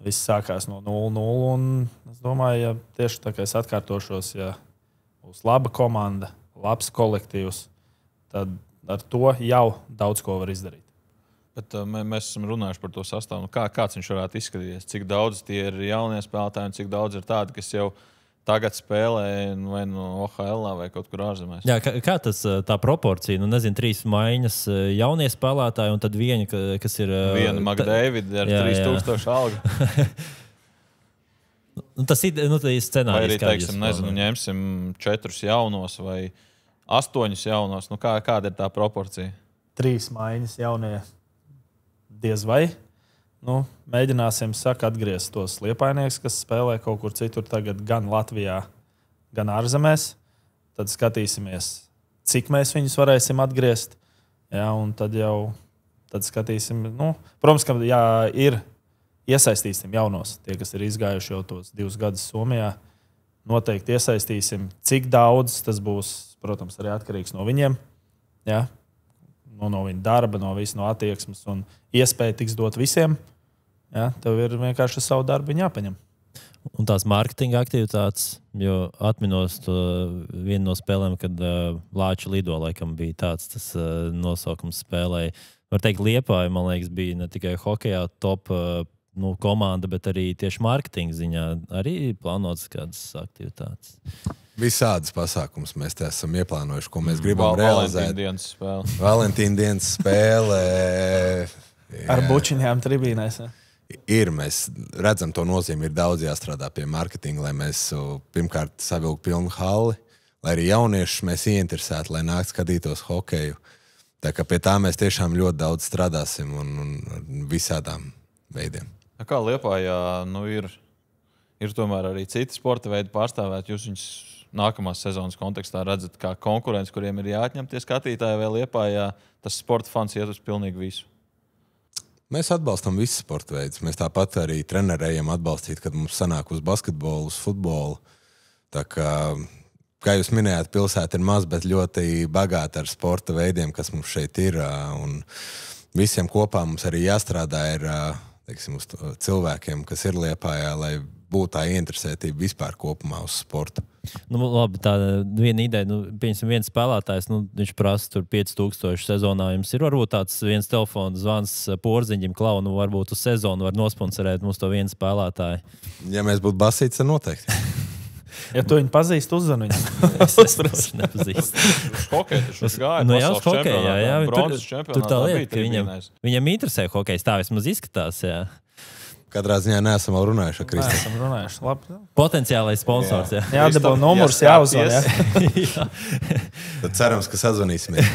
[SPEAKER 2] viss sākās no 0-0. Un es domāju, ja tieši tā kā es atkārtošos, ja būs laba komanda, labs kolektīvs, tad ar to jau daudz ko var izdarīt.
[SPEAKER 4] Bet mēs esam runājuši par to sastāvu. Kāds viņš varētu izskatīties? Cik daudz tie ir jaunie spēlētāji un cik daudz ir tādi, kas jau tagad spēlē vai OHL vai kaut kur ārzemēs?
[SPEAKER 3] Jā, kā tas tā proporcija? 3 maiņas jaunie spēlētāji un tad viena, kas ir...
[SPEAKER 4] Viena McDavid ar 3000 algu.
[SPEAKER 3] Tas ir scenārijs.
[SPEAKER 4] Vai arī, teiksim, ņemsim 4 jaunos vai 8 jaunos. Kāda ir tā proporcija?
[SPEAKER 2] 3 maiņas jaunie diez vai. Mēģināsim atgriezt tos liepainieks, kas spēlē kaut kur citur tagad, gan Latvijā, gan ārzemēs. Tad skatīsimies, cik mēs viņus varēsim atgriezt. Jā, un tad skatīsim. Protams, ka ir iesaistīsim jaunos, tie, kas ir izgājuši jau tos 2 gadus Somijā. Noteikti iesaistīsim, cik daudz tas būs, protams, arī atkarīgs no viņiem. Jā. No viņa darba, no attieksmes un iespēja tiks dot visiem. Ja, tev ir vienkārši savu darbu jāpaņem.
[SPEAKER 3] Un tās mārketinga aktivitātes, jo atminos vienu no spēlēm, kad Lāča lido, laikam bija tāds nosaukums spēlēja. Var teikt, Liepāja, man liekas, bija ne tikai hokejā top komanda, bet arī tieši mārketinga ziņā arī plānotas kādas aktivitātes.
[SPEAKER 1] Visādas pasākumus mēs te esam ieplānojuši, ko mēs gribam realizēt. Valentīna dienas spēle.
[SPEAKER 2] Ar bučiņām tribīnēs.
[SPEAKER 1] Ir, mēs redzam to nozīmi, ir daudz jāstrādā pie mārketinga, lai mēs pirmkārt savilku pilnu halli, lai arī jauniešus mēs ieinteresētu, lai nāk skatītos hokeju. Tā kā pie tā mēs tiešām ļoti daudz strādāsim un visādām veidiem.
[SPEAKER 4] Kā Liepājā ir tomēr arī citi sporta veidi pārstāvēt, jūs viņus nākamās sezonas kontekstā redzat kā konkurents, kuriem ir jāatņem tie skatītāji, vai Liepājā tas sporta fans iet uz pilnīgi visu?
[SPEAKER 1] Mēs atbalstam visus sporta veidus. Mēs tāpat arī trenerējam atbalstīt, kad mums sanāk uz basketbolu, uz futbolu. Tā kā jūs minējāt, pilsēta ir maz, bet ļoti bagāta ar sporta veidiem, kas mums šeit ir. Un visiem kopā mums arī jāstrādā ir, teiksim, uz cilvēkiem, kas ir Liepājā, lai būtu tā ieinteresētība vispār kopumā uz sportu.
[SPEAKER 3] Labi, tā viena ideja, pieņemsim, viens spēlētājs, viņš prasa tur 5000 sezonā. Jums ir varbūt tāds viens telefona zvans Porziņam, Klaunu, varbūt uz sezonu var nosponsorēt mums to vienu spēlētāju.
[SPEAKER 1] Ja mēs būtu basīts, tad noteikti.
[SPEAKER 2] Ja tu viņu pazīst, uzzvani viņu.
[SPEAKER 3] Es nepazīstu.
[SPEAKER 4] Hokeja taču gāja.
[SPEAKER 3] Jā, uz hokeja, jā. Tur tā lieta, ka viņam interesē hokejs, tā vismaz izskatās, jā.
[SPEAKER 1] Katrā ziņā neesam vēl runājuši ar Kristu.
[SPEAKER 2] Esam runājuši. Labi.
[SPEAKER 3] Potenciālais sponsors, jā.
[SPEAKER 2] Jā, dabū numurs jāuzvan,
[SPEAKER 3] jā.
[SPEAKER 1] Tad cerams, ka sazvanīsimies.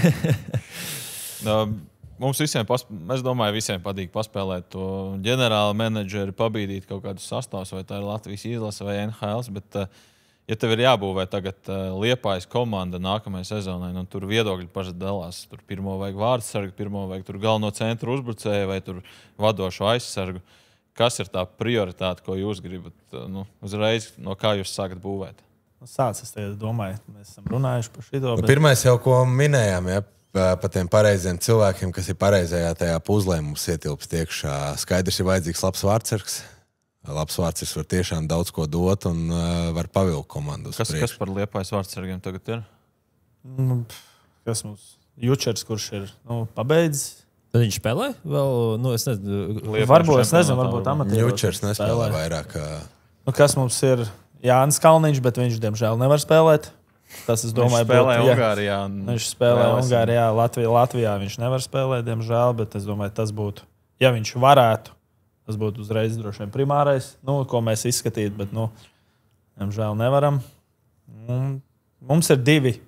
[SPEAKER 4] Mums visiem, es domāju, visiem patīk paspēlēt to ģenerāla menedžeri, pabīdīt kaut kādus sastāvus, vai tā ir Latvijas izlase vai NHL, bet ja tev ir jābūvē tagad Liepājas komanda nākamajai sezonai, tur viedokļi paši dalās. Tur pirmo vajag vārdsargu, pirmo vajag tur galveno centru uzbrucēju vai tur vadošo aizsargu. Kas ir tā prioritāte, ko jūs gribat uzreiz, no kā jūs sākat būvēt?
[SPEAKER 2] Sācis, es domāju, mēs esam runājuši par šito. Bet...
[SPEAKER 1] Pirmais jau, ko minējām, ja, par tiem pareiziem cilvēkiem, kas ir pareizajā tajā puzlē, mums ietilpst iekšā. Skaidrs, ir vajadzīgs labs vārdsargs. Labs vārdsargs var tiešām daudz ko dot un var pavilkt komandu.
[SPEAKER 4] Kas par Liepājas vārdsargiem tagad ir?
[SPEAKER 2] Kas mums? Jučers, kurš ir pabeidzis.
[SPEAKER 3] Tad viņš spēlē vēl, es nezinu.
[SPEAKER 2] Varbūt, es nezinu, varbūt amatieros.
[SPEAKER 1] Jučers nespēlē vairāk.
[SPEAKER 2] Kas mums ir? Jānis Kalniņš, bet viņš, diemžēl, nevar spēlēt. Tas, es domāju,
[SPEAKER 4] spēlē Ungārijā.
[SPEAKER 2] Viņš spēlē Ungārijā, Latvijā viņš nevar spēlēt, diemžēl, bet es domāju, tas būtu, ja viņš varētu, tas būtu uzreiz droši vien primārais, ko mēs izskatītu, bet, diemžēl nevaram. Mums ir divi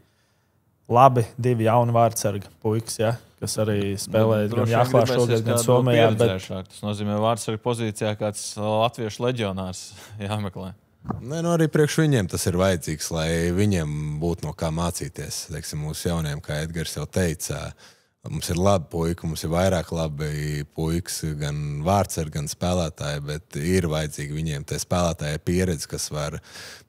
[SPEAKER 2] jauni vārdsargi puikas, ja, kas arī spēlē gan Jāklā šogad, gan Somijā.
[SPEAKER 4] Tas nozīmē vārdsargu pozīcijā kāds latviešu leģionārs jāmeklē.
[SPEAKER 1] Nē, arī priekš viņiem tas ir vajadzīgs, lai viņiem būtu no kā mācīties. Teiksim, mūsu jauniem, kā Edgars jau teica, mums ir labi puika, mums ir vairāk labi puikas, gan vārdsargi, gan spēlētāji, bet ir vajadzīgi viņiem tie spēlētāji pieredze, kas var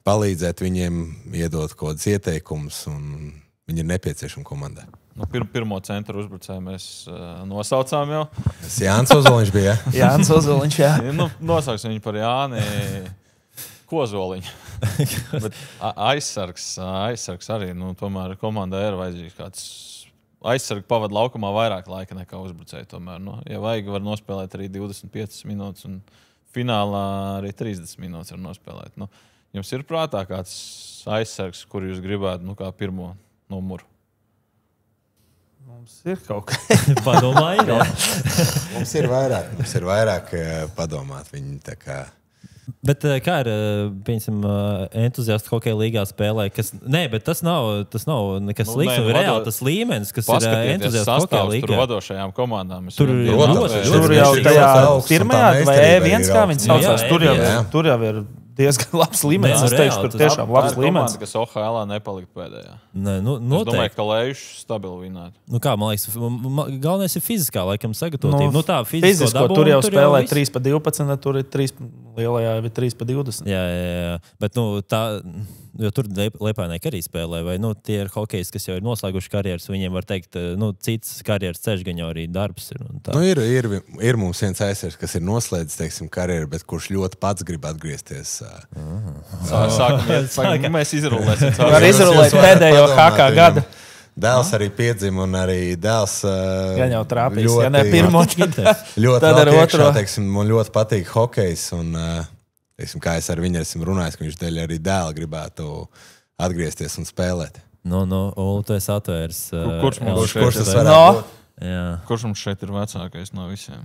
[SPEAKER 1] palīdzēt viņiem, iedot kaut kādas ieteikumus, un viņi ir nepieciešami komandai.
[SPEAKER 4] Pirmo centru uzbrucēju mēs nosaucām jau.
[SPEAKER 1] Tas Jānis Ozoliņš bija.
[SPEAKER 2] Jānis Ozoliņš, jā.
[SPEAKER 4] Nosauksim viņu par Jāni Kozoliņu. Bet aizsargs arī, tomēr komandai ir vajadzīgs kāds aizsargs pavada laukumā vairāk laika nekā uzbrucēji. Tomēr, ja vajag, var nospēlēt arī 25 minūtes un finālā arī 30 minūtes var nospēlēt. Jums ir prātā kāds aizsargs, kur jūs gribētu kā pirmo numuru?
[SPEAKER 2] Mums ir kaut kā
[SPEAKER 3] padomājiet.
[SPEAKER 1] Mums ir vairāk padomāt. Viņi tā kā...
[SPEAKER 3] Bet kā ir, piemēram, entuziasti hokeja līgā spēlē? Bet tas nav nekas slikts. Reāli tas līmenis, kas ir entuziasti hokeja līgā.
[SPEAKER 4] Tur vadošajām komandām.
[SPEAKER 2] Tur jau tajā pirmajā vai E1, kā viņi saucās, tur jau ir diezgan labs līmenis. Es teikšu, tur tiešām labs līmenis.
[SPEAKER 4] Kas OHL nepalika pēdējā.
[SPEAKER 3] Es
[SPEAKER 4] domāju, ka Lējuši stabili vinēt.
[SPEAKER 3] Kā, man liekas, galvenais ir fiziskā, laikam, sagatavotība. Tā
[SPEAKER 2] fizisko tur jau spēlē 3/12, tur ir 3 lielajā, ir 3/20.
[SPEAKER 3] Jā. Bet, tā, jo tur Liepājnieki arī spēlē, vai, tie ir hokejs, kas jau ir noslēguši karjeras, viņiem var teikt, cits karjeras ceļš, gan jau arī darbs ir.
[SPEAKER 1] Ir mums viens aizsargs, kas ir noslēdzis, teiksim, karjeru, bet kurš ļoti pats grib atgriezties.
[SPEAKER 4] Sākam, mēs izrullēsim.
[SPEAKER 2] Var izrullēt pēdējo HK gada.
[SPEAKER 1] Dēls arī piedzima, un arī dēls
[SPEAKER 2] gan jau trāpīs, ja ne pirmo,
[SPEAKER 1] ļoti iekšā, teiksim, man ļoti patīk hokejs, un teiksim, kā es ar viņu esmu runājis, ka viņš dēļ arī dēli gribētu atgriezties un spēlēt.
[SPEAKER 3] Ulu, tu esi atvērs.
[SPEAKER 4] Kurš mums šeit ir vecākais no visiem?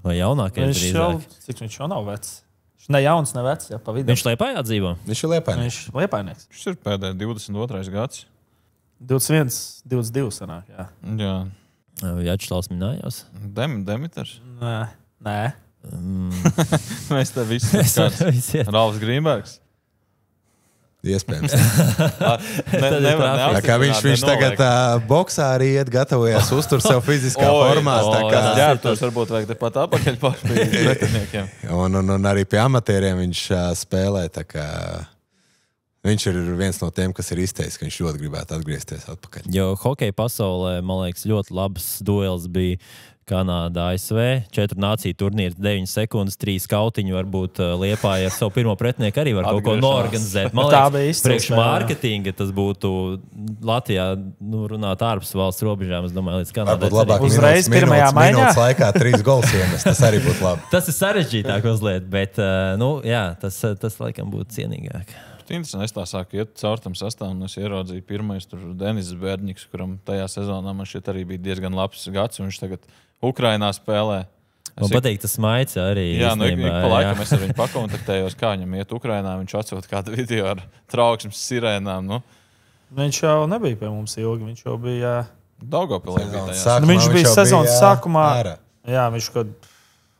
[SPEAKER 3] Vai jaunākais drīzāk?
[SPEAKER 2] Cik viņš jau nav vecs? Ne jauns, ne vecs, pa vidu.
[SPEAKER 3] Viņš Liepājā dzīvo?
[SPEAKER 1] Viņš ir Liepājnieks.
[SPEAKER 4] Viņš ir pēdējais 22. gads.
[SPEAKER 2] 21, 22 sanāk, jā.
[SPEAKER 4] Jā.
[SPEAKER 3] Jačslavs minējās?
[SPEAKER 4] Demiters?
[SPEAKER 2] Nē.
[SPEAKER 4] Mēs te visi esam Ralfs Grīnbergs.
[SPEAKER 1] Iespējams.
[SPEAKER 4] Nevar
[SPEAKER 1] Kā viņš tagad boksā arī iet, gatavojas uztur sev fiziskā formā.
[SPEAKER 4] Ģērbtos varbūt vajag tepat apakaļ pārspīļiem.
[SPEAKER 1] Un arī pie amatieriem viņš spēlē. Viņš ir viens no tiem, kas ir izteicis, ka viņš ļoti gribētu atgriezties atpakaļ.
[SPEAKER 3] Jo hokeja pasaulē, man liekas, ļoti labs duels bija Kanāda, ASV, 4 nāciju turnīrs, 9 sekundes, 3 kautiņu, varbūt Liepāja ar savu pirmo pretinieku arī var kaut ko noorganizēt. Man liekas, priekš mārketinga tas būtu Latvijā, runāt ārpus valsts robežām, es domāju, līdz Kanādai.
[SPEAKER 1] Varbūt labāk
[SPEAKER 2] uzreiz pirmajā maiņā.
[SPEAKER 1] Minūtes laikā 3 gols iemest, tas arī būtu labi.
[SPEAKER 3] Tas ir sarežģītāk uzliet, bet, tas laikam būtu cienīgāk.
[SPEAKER 4] Interesanti, es tā sāku iet caur tam sastāvam, un es ieraudzīju pirmais tur Denis Bērņiks, kuram tajā sezonā man šķiet arī bija diezgan labs gads, un viņš tagad Ukrainā spēlē.
[SPEAKER 3] Man patīk tas maids arī.
[SPEAKER 4] Jā, ik pa laikam es ar viņu pakontaktējos, kā viņam iet Ukrainā, viņš atsūta kādu video ar trauksmes sirēnām.
[SPEAKER 2] Viņš jau nebija pie mums ilgi, viņš jau bija...
[SPEAKER 4] Daugavpilī bija tajā.
[SPEAKER 2] Viņš bija sezonas sākumā. Jā, viņš kaut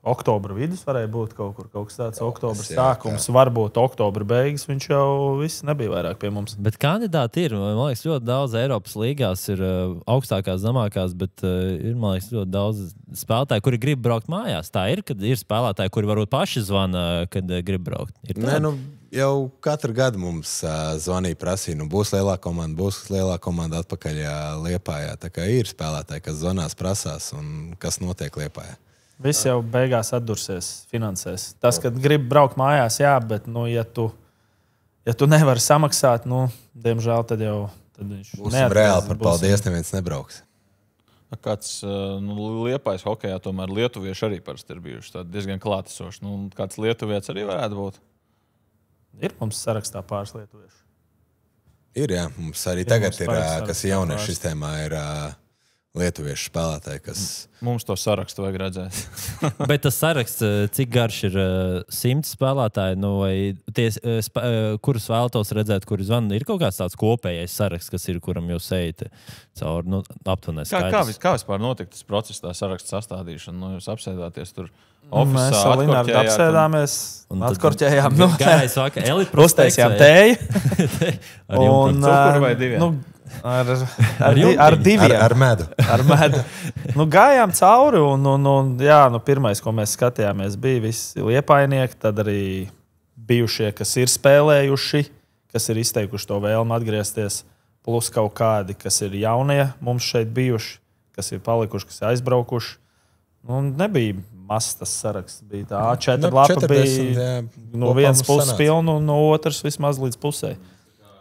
[SPEAKER 2] oktobra vidus varēja būt kaut kas tāds. Oktobra sākums, varbūt oktobra beigas. Viņš jau viss nebija vairāk pie mums.
[SPEAKER 3] Bet kandidāti ir. Man liekas, ļoti daudz Eiropas līgās ir augstākās, zemākās, bet ir, man liekas, ļoti daudz spēlētāju, kuri grib braukt mājās. Tā ir, kad ir spēlētāji, kuri varbūt paši zvana, kad grib braukt.
[SPEAKER 1] Nē, jau katru gadu mums zvanīja, prasīja, būs lielā komanda atpakaļ Liepājā. Tā kā ir spēlētāji, kas zvanās, prasās un kas notiek Liepājā.
[SPEAKER 2] Viss jau beigās atdursies, finansēs. Tas, kad grib braukt mājās, jā, bet, ja tu nevari samaksāt, diemžēl, tad viņš
[SPEAKER 1] būsim reāli par paldies, neviens nebrauks.
[SPEAKER 4] Kāds Liepājas hokejā tomēr lietuvieši arī parasti ir bijuši diezgan klātesoši. Kāds lietuvietis arī varētu būt?
[SPEAKER 2] Ir mums sarakstā pāris lietuvieši.
[SPEAKER 1] Ir, jā. Mums arī tagad ir, kas jauniešu sistēmā ir... lietuviešu spēlētāji, kas...
[SPEAKER 4] Mums to sarakstu vajag redzēt.
[SPEAKER 3] Bet tas saraksts, cik garš ir 100 spēlētāji, kurus vēlatos redzēt, kuri zvana, ir kaut kāds tāds kopējais saraksts, kas ir, kuram jūs ejat cauri, aptuveni skaitlis.
[SPEAKER 4] Kā vispār notika tas process, tā saraksta sastādīšana? Jūs apsēdāties tur
[SPEAKER 2] ofisā, mēs ar Linārdu apsēdāmies, atkorķējām.
[SPEAKER 3] Gājās vakar,
[SPEAKER 2] uztaisījām tēju.
[SPEAKER 4] Un cukuru vai diviem?
[SPEAKER 2] Ar diviem.
[SPEAKER 1] Ar medu.
[SPEAKER 2] Gājām cauri, un pirmais, ko mēs skatījāmies, bija visi liepainieki, tad arī bijušie, kas ir spēlējuši, kas ir izteikuši to vēlmu atgriezties, plus kaut kādi, kas ir jaunie mums šeit bijuši, kas ir palikuši, kas ir aizbraukuši. Nebija mazs tas saraksts. Bija tā A4 lapa, bija no vienas puses pilna, un no otras vismaz līdz pusē.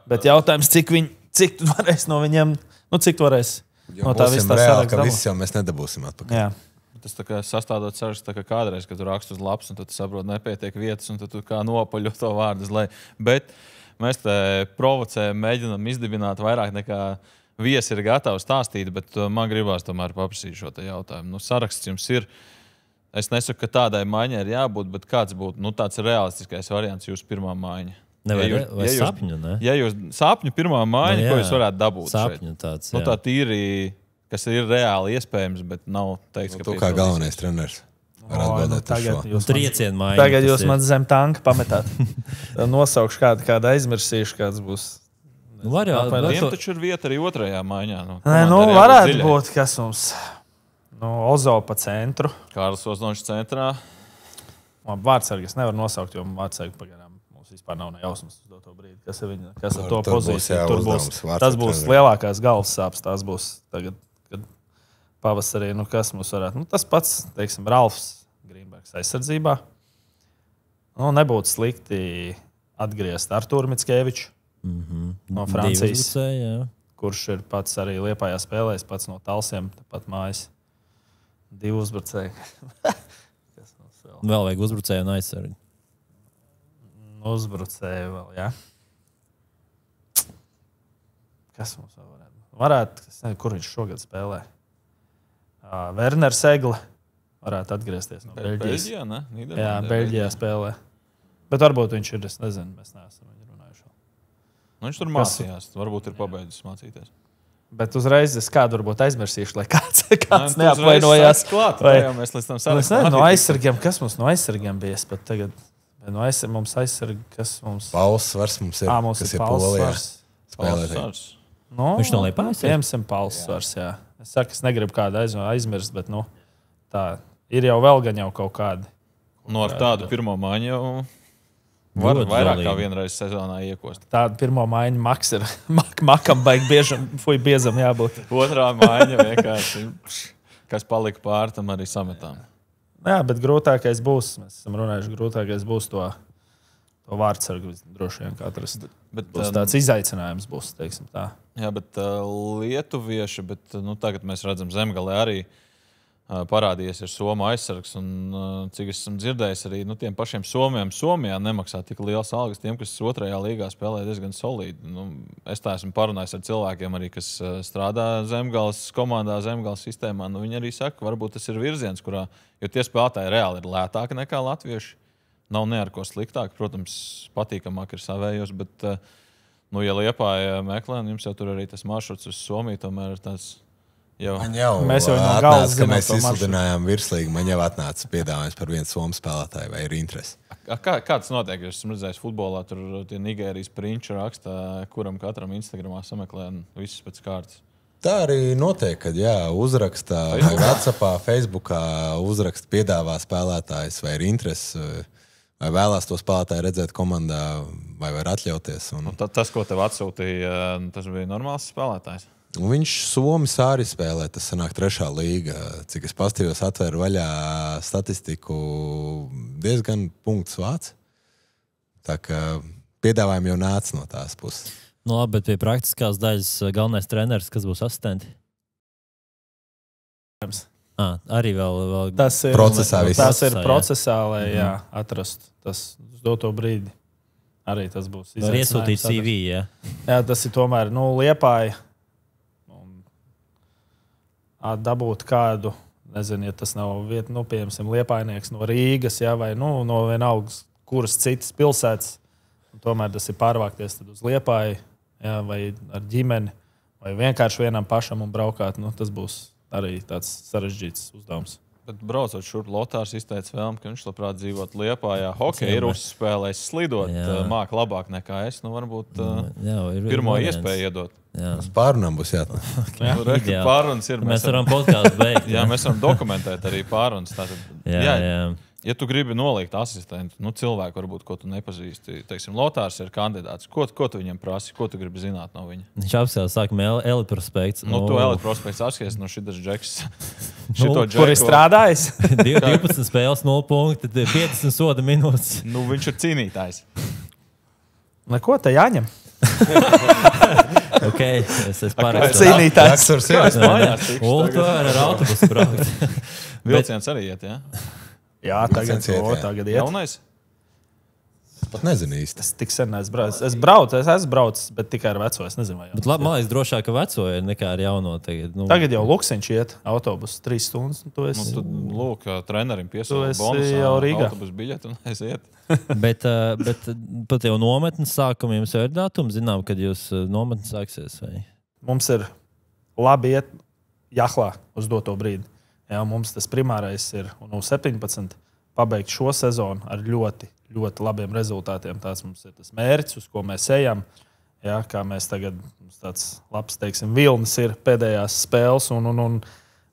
[SPEAKER 2] Bet jautājums, cik tu varēsi no viņiem, cik tu varēsi no tā viss tā saraksta.
[SPEAKER 1] Ka viss jau mēs nedabūsim atpakaļ.
[SPEAKER 2] Jā.
[SPEAKER 4] Tas tā kā sastādot sarakstu, tā kā kādreiz, kad tu raksti uz lapas, un tad tu saproti, nepietiek vietas, un tad tu kā nopaļo to vārdu uz leju. Bet mēs te provocējam, mēģinam izdibināt vairāk nekā viesi ir gatavi stāstīt, bet man gribās tomēr paprasīt šo te jautājumu. Saraksts jums ir. Es nesaku, ka tādai maiņai ir jābūt, bet kāds būtu tāds realistiskais variants jūsu pirmā maiņa?
[SPEAKER 3] Vai sapņu, ne?
[SPEAKER 4] Ja jūs sapņu pirmā maiņa, ko jūs varētu dabūt
[SPEAKER 3] sapņu
[SPEAKER 4] šeit?
[SPEAKER 3] Tāds,
[SPEAKER 4] tā tīri, kas ir reāli iespējams, bet nav teiks, ka...
[SPEAKER 1] Tu kā galvenais treneris varētu
[SPEAKER 2] atbildēt uz šo. Tagad jūs man zem tanka pametāt. Nosaukšu kādu aizmirsīšu, kāds būs.
[SPEAKER 4] Tiem taču ir vieta arī otrajā maiņā.
[SPEAKER 2] Varētu būt, kas mums... Ozo pa centru.
[SPEAKER 4] Kārlis Oznošs centrā.
[SPEAKER 2] Vārtsargi es nevaru nosaukt, jo vārtsargi pagaidām vispār nav nejausmas uz doto brīdi. Kas ar to pozīciju? Tas būs lielākās galvas sāpes. Tas būs tagad, kad pavasarī, kas mums varētu. Tas pats, teiksim, Ralfs Grīnbergs aizsardzībā. Nebūtu slikti atgriezt Artūru Mickeviču no Francijas, kurš ir pats arī Liepājā spēlējis, pats no Talsiem, pat mājas. 2 uzbrucēji.
[SPEAKER 3] Vēl vajag uzbrucēju un aizsargu.
[SPEAKER 2] Uzbrucēju vēl, jā. Kas mums vēl varētu? Es nezinu, kur viņš šogad spēlē. Werners Egle varētu atgriezties no Beļģijas.
[SPEAKER 4] Beļģijā, ne?
[SPEAKER 2] Jā, Beļģijā spēlē. Bet varbūt viņš ir, es nezinu, mēs neesam viņu runājuši.
[SPEAKER 4] Viņš tur mācījās, varbūt ir pabeidzis mācīties.
[SPEAKER 2] Bet uzreiz es kādu varbūt aizmirsīšu, lai kāds neapvainojās.
[SPEAKER 4] Mēs līdz tam
[SPEAKER 2] sarakstām. No aizsargiem, kas mums no aizsargiem bija? Bet tagad no mums aizsargi, kas mums...
[SPEAKER 1] Pauls Svars mums ir,
[SPEAKER 2] mums
[SPEAKER 1] kas
[SPEAKER 2] ir
[SPEAKER 1] Polijā
[SPEAKER 2] Svars.
[SPEAKER 1] spēlētāji.
[SPEAKER 2] No,
[SPEAKER 3] Viņš no Liepājas ir?
[SPEAKER 2] Piemēram, Pauls Svars, jā. Es saku, es negribu kādu aizmirst, bet tā ir jau vēl gan jau kaut kādi.
[SPEAKER 4] No ar tādu pirmo maiņu jau var vairāk kā vienreiz sezonā iekost.
[SPEAKER 2] Tāda pirmo maiņa Maks ir. Makam baigi biezam jābūt.
[SPEAKER 4] Otrā maiņa vienkārši, kas palika pār, tam arī sametām.
[SPEAKER 2] Jā, bet grūtākais būs, mēs esam runājuši, grūtākais būs to vārdsargu droši vien atrast. Bet tāds izaicinājums būs, teiksim tā.
[SPEAKER 4] Jā, bet lietuvieši, tagad mēs redzam Zemgalē arī parādījies ir Somu aizsargs. Un, cik es esmu dzirdējis, arī tiem pašiem Somijam Somijā nemaksā tik liels algas tiem, kas otrajā līgā spēlē diezgan solīdi. Es tā esmu parunājis ar cilvēkiem, arī, kas strādā Zemgales komandā, Zemgales sistēmā. Viņi arī saka, varbūt tas ir virziens, kurā, jo tie spēlētāji reāli ir lētāki nekā latvieši. Nav ne ar ko sliktāk. Protams, patīkamāk ir savējos, bet, ja Liepāja meklē, jums jau tur arī tas maršruts uz Somiju tomēr ir tāds.
[SPEAKER 2] Mēs jau no galas
[SPEAKER 1] zinām, ka mēs izsludinājām virslīgu. Man jau atnāca piedāvājums par vienu somu spēlētāju, vai ir interesi.
[SPEAKER 4] Kā tas notiek? Es esmu redzējis futbolā, tur tie Nigērijas prinči raksta, kuram katram Instagramā sameklē visus pēc kārtas.
[SPEAKER 1] Tā arī notiek, kad uzraksta vai WhatsAppā, Facebookā uzraksta piedāvā spēlētājs, vai ir interesi, vai vēlās to spēlētāju redzēt komandā, vai var atļauties.
[SPEAKER 4] Tas, ko tev atsūtīja, tas bija normāls spēlētājs?
[SPEAKER 1] Viņš Somis arī spēlē, tas sanāk 3. līga. Cik es pastījos, atvēru vaļā statistiku, diezgan punkts vāc. Tā kā piedāvājumi jau nāca no tās puses.
[SPEAKER 3] Nu labi, bet pie praktiskās daļas galvenais treneris, kas būs asistenti? Arī vēl
[SPEAKER 2] tas ir
[SPEAKER 1] procesā.
[SPEAKER 2] Tas ir procesā, lai atrastu tas uz doto brīdi. Arī tas būs izaicinājums.
[SPEAKER 3] Var iesūtīt CV, jā?
[SPEAKER 2] Jā, tas ir tomēr, Liepāja. Dabūt kādu, nezinu, ja tas nav vieta, piemēram, Liepājnieks no Rīgas, vai no vienalgas, kuras citas pilsētas. Tomēr tas ir pārvākties uz Liepāju, vai ar ģimeni, vai vienkārši vienam pašam un braukāt. Tas būs arī tāds sarežģīts uzdevums. Bet
[SPEAKER 4] braucot šurp, Lotārs izteica vēlmi, ka viņš labprāt dzīvot Liepājā. Hokeja ir uzspēlējis slidot, māk labāk nekā es. Varbūt pirmo iespēju iedot.
[SPEAKER 1] Uz pārunām būs jātnāk.
[SPEAKER 4] Pārunas ir.
[SPEAKER 3] Mēs varam podkāstu beigt.
[SPEAKER 4] Jā, mēs varam dokumentēt arī pārunas. Ja tu gribi nolikt asistentu, cilvēku, varbūt, ko tu nepazīsti, teiksim, Lotārs ir kandidāts. Ko tu viņam prasi? Ko tu gribi zināt no viņa?
[SPEAKER 3] Viņš apskatās, sākam, Elitprospekts.
[SPEAKER 4] Tu Elitprospekts atskaties no šitas džeks.
[SPEAKER 2] Kur ir strādājis?
[SPEAKER 3] 12 spēles, 0 punkti, 50 soda minūtes.
[SPEAKER 4] Viņš ir cīnītājs.
[SPEAKER 2] Neko te jāņem.
[SPEAKER 3] Es parakstu.
[SPEAKER 2] Cīnītājs.
[SPEAKER 3] Ultu ar autobusu braukt.
[SPEAKER 4] Vilciens arī iet, jā?
[SPEAKER 2] Jā, tagad iet.
[SPEAKER 4] Jaunais?
[SPEAKER 1] Pat nezinu īsti.
[SPEAKER 2] Es tik sen neesmu braucis. Es esmu braucis, bet tikai ar veco. Es nezinu, vai jau.
[SPEAKER 3] Bet labi, man liekas, drošāk, ka veco ir nekā ar jauno tagad.
[SPEAKER 2] Tagad jau Luksiņš iet autobusu 3 stundas.
[SPEAKER 4] Tad, lūk, trenerim piesaukt
[SPEAKER 2] bonusā
[SPEAKER 4] autobusu biļeti un aiziet.
[SPEAKER 3] bet pat jau nometnes sākumu jums jau ir datums, zinām, kad jūs nometnes sāksies? Vai?
[SPEAKER 2] Mums ir labi iet Jahlā uz doto brīdi. Jā, mums tas primārais ir un 17 pabeigt šo sezonu ar ļoti labiem rezultātiem. Tāds mums ir tas mērķis, uz ko mēs ejam. Jā, kā mēs tagad, tāds labs, teiksim, vilnis ir pēdējās spēles, un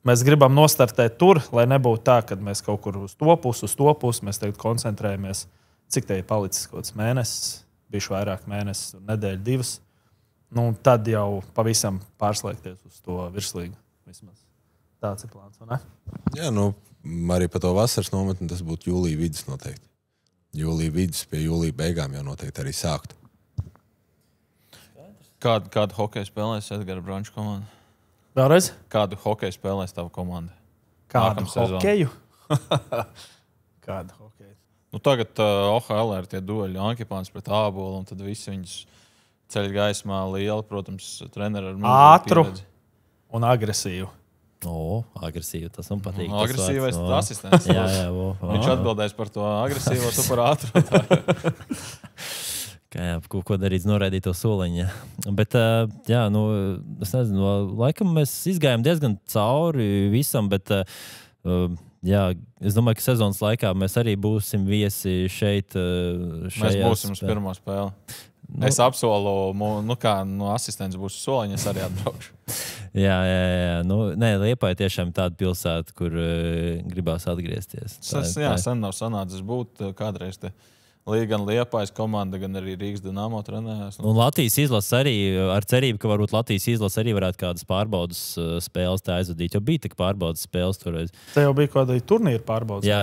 [SPEAKER 2] mēs gribam nostartēt tur, lai nebūtu tā, ka mēs kaut kur uz to pusi, mēs tagad koncentrējamies, cik te ir palicis kaut kāds mēnesis, bijuši vairāk mēnesis, nedēļa 2. Tad jau pavisam pārslēgties uz to virslīgu. Vismaz. Tāds ir plāns, vai ne?
[SPEAKER 1] Jā, arī par to vasaras nometni tas būtu jūlija vidus noteikti. Jūlija vidus pie jūlija beigām jau noteikti arī sāktu.
[SPEAKER 4] Kādu hokeju spēlēs Edgara Branča komanda?
[SPEAKER 2] Vēlreiz?
[SPEAKER 4] Kādu hokeju spēlēs tava komanda?
[SPEAKER 2] Kādu hokeju? Kādu hokeju?
[SPEAKER 4] Tagad OHL ir tie dueļi Ankipāns pret Ābolu, un tad visi viņus ceļ gaismā lieli, protams, treneri ar
[SPEAKER 2] ātru un agresīvu.
[SPEAKER 3] Agresīvi, tas man patīk.
[SPEAKER 4] Agresīvais asistents.
[SPEAKER 3] Jā.
[SPEAKER 4] Viņš atbildēs par to agresīvo, tu par ātru.
[SPEAKER 3] Jā, ko darīt, noraidīt to soliņu. Bet, jā, nu, es nezinu, laikam mēs izgājām diezgan cauri visam, bet, jā, es domāju, ka sezonas laikā mēs arī būsim viesi šeit.
[SPEAKER 4] Mēs būsim uz pirmo spēli. Es apsolu, kā asistents būs soliņš, es arī atbraukšu.
[SPEAKER 3] Jā. Liepāja tiešām tāda pilsēta, kur gribās atgriezties.
[SPEAKER 4] Sen nav sanācis būt kādreiz te. Gan Liepājas komanda, gan arī Rīgas Dinamo trenējās.
[SPEAKER 3] Un Latvijas izlase arī ar cerību, ka varbūt Latvijas izlase arī varētu kādas pārbaudas spēles tā aizvadīt, jo bija tik pārbaudas spēles toreiz.
[SPEAKER 2] Te jau bija kāda turnīra pārbaudas.
[SPEAKER 3] Jā.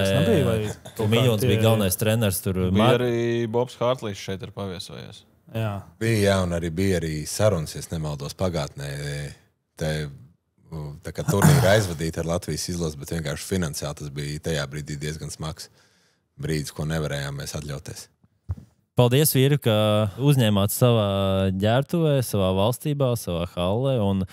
[SPEAKER 3] Miljons bija galvenais treneris tur.
[SPEAKER 4] Bija arī Bobs Hārtlīs šeit ir paviesojies.
[SPEAKER 2] Jā.
[SPEAKER 1] Bija, un bija arī sarunas, ja nemaldos pagātnē. Tā kā turnīra aizvadīta ar Latvijas izlasi, bet vienkārši finansiāli tas bija tajā brīdī diezgan smags brīdis, ko nevarējām mēs atļauties.
[SPEAKER 3] Paldies, vīri, ka uzņēmāt savā ģērbtuvē, savā valstībā, savā hallē. Un,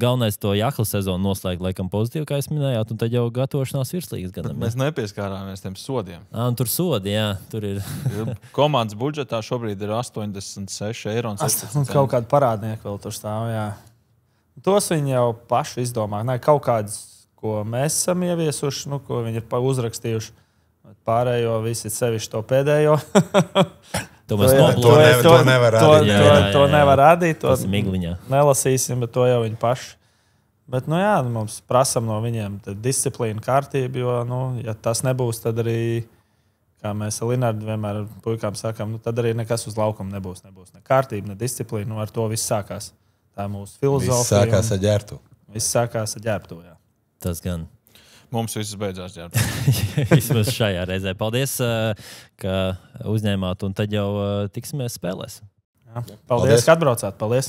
[SPEAKER 3] galvenais to jahlu sezonu noslēgt, laikam, pozitīvi, kā jūs minējāt, un tad jau gatavošanās virslīgas gadam.
[SPEAKER 4] Mēs nepieskārāmies tiem sodiem.
[SPEAKER 3] Un tur sodi, jā, tur ir.
[SPEAKER 4] Komandas budžetā šobrīd ir 86 eiro.
[SPEAKER 2] Un kaut kādi parādnieki vēl tur stāv, jā. Tos viņi jau paši izdomā. Ne, kaut kādas, ko mēs esam ieviesuši, ko viņi ir uzrakstījuši. Pārējo visi sevišķi to pēdējo.
[SPEAKER 3] To nevar
[SPEAKER 2] radīt. To nevar radīt.
[SPEAKER 3] Tas ir migliņā.
[SPEAKER 2] Nelasīsim, bet to jau viņi paši. Bet, mums prasam no viņiem disciplīnu, kārtību, jo, ja tas nebūs, tad arī, kā mēs ar Linardu vienmēr puikām sakām, tad arī nekas uz laukuma nebūs. Nebūs ne kārtība, ne disciplīna. Ar to viss sākās. Tā ir mūsu filozofija.
[SPEAKER 1] Viss sākās ar ģērbtuvi.
[SPEAKER 2] Viss sākās ar ģērbtuvi, jā.
[SPEAKER 3] Tas gan.
[SPEAKER 4] Mums viss beidzās ģērbtuvi.
[SPEAKER 3] Vismaz šajā reizē. Paldies, ka uzņēmāt, un tad jau tiksimies spēlēs.
[SPEAKER 2] Jā. Paldies, ka atbraucāt. Paldies!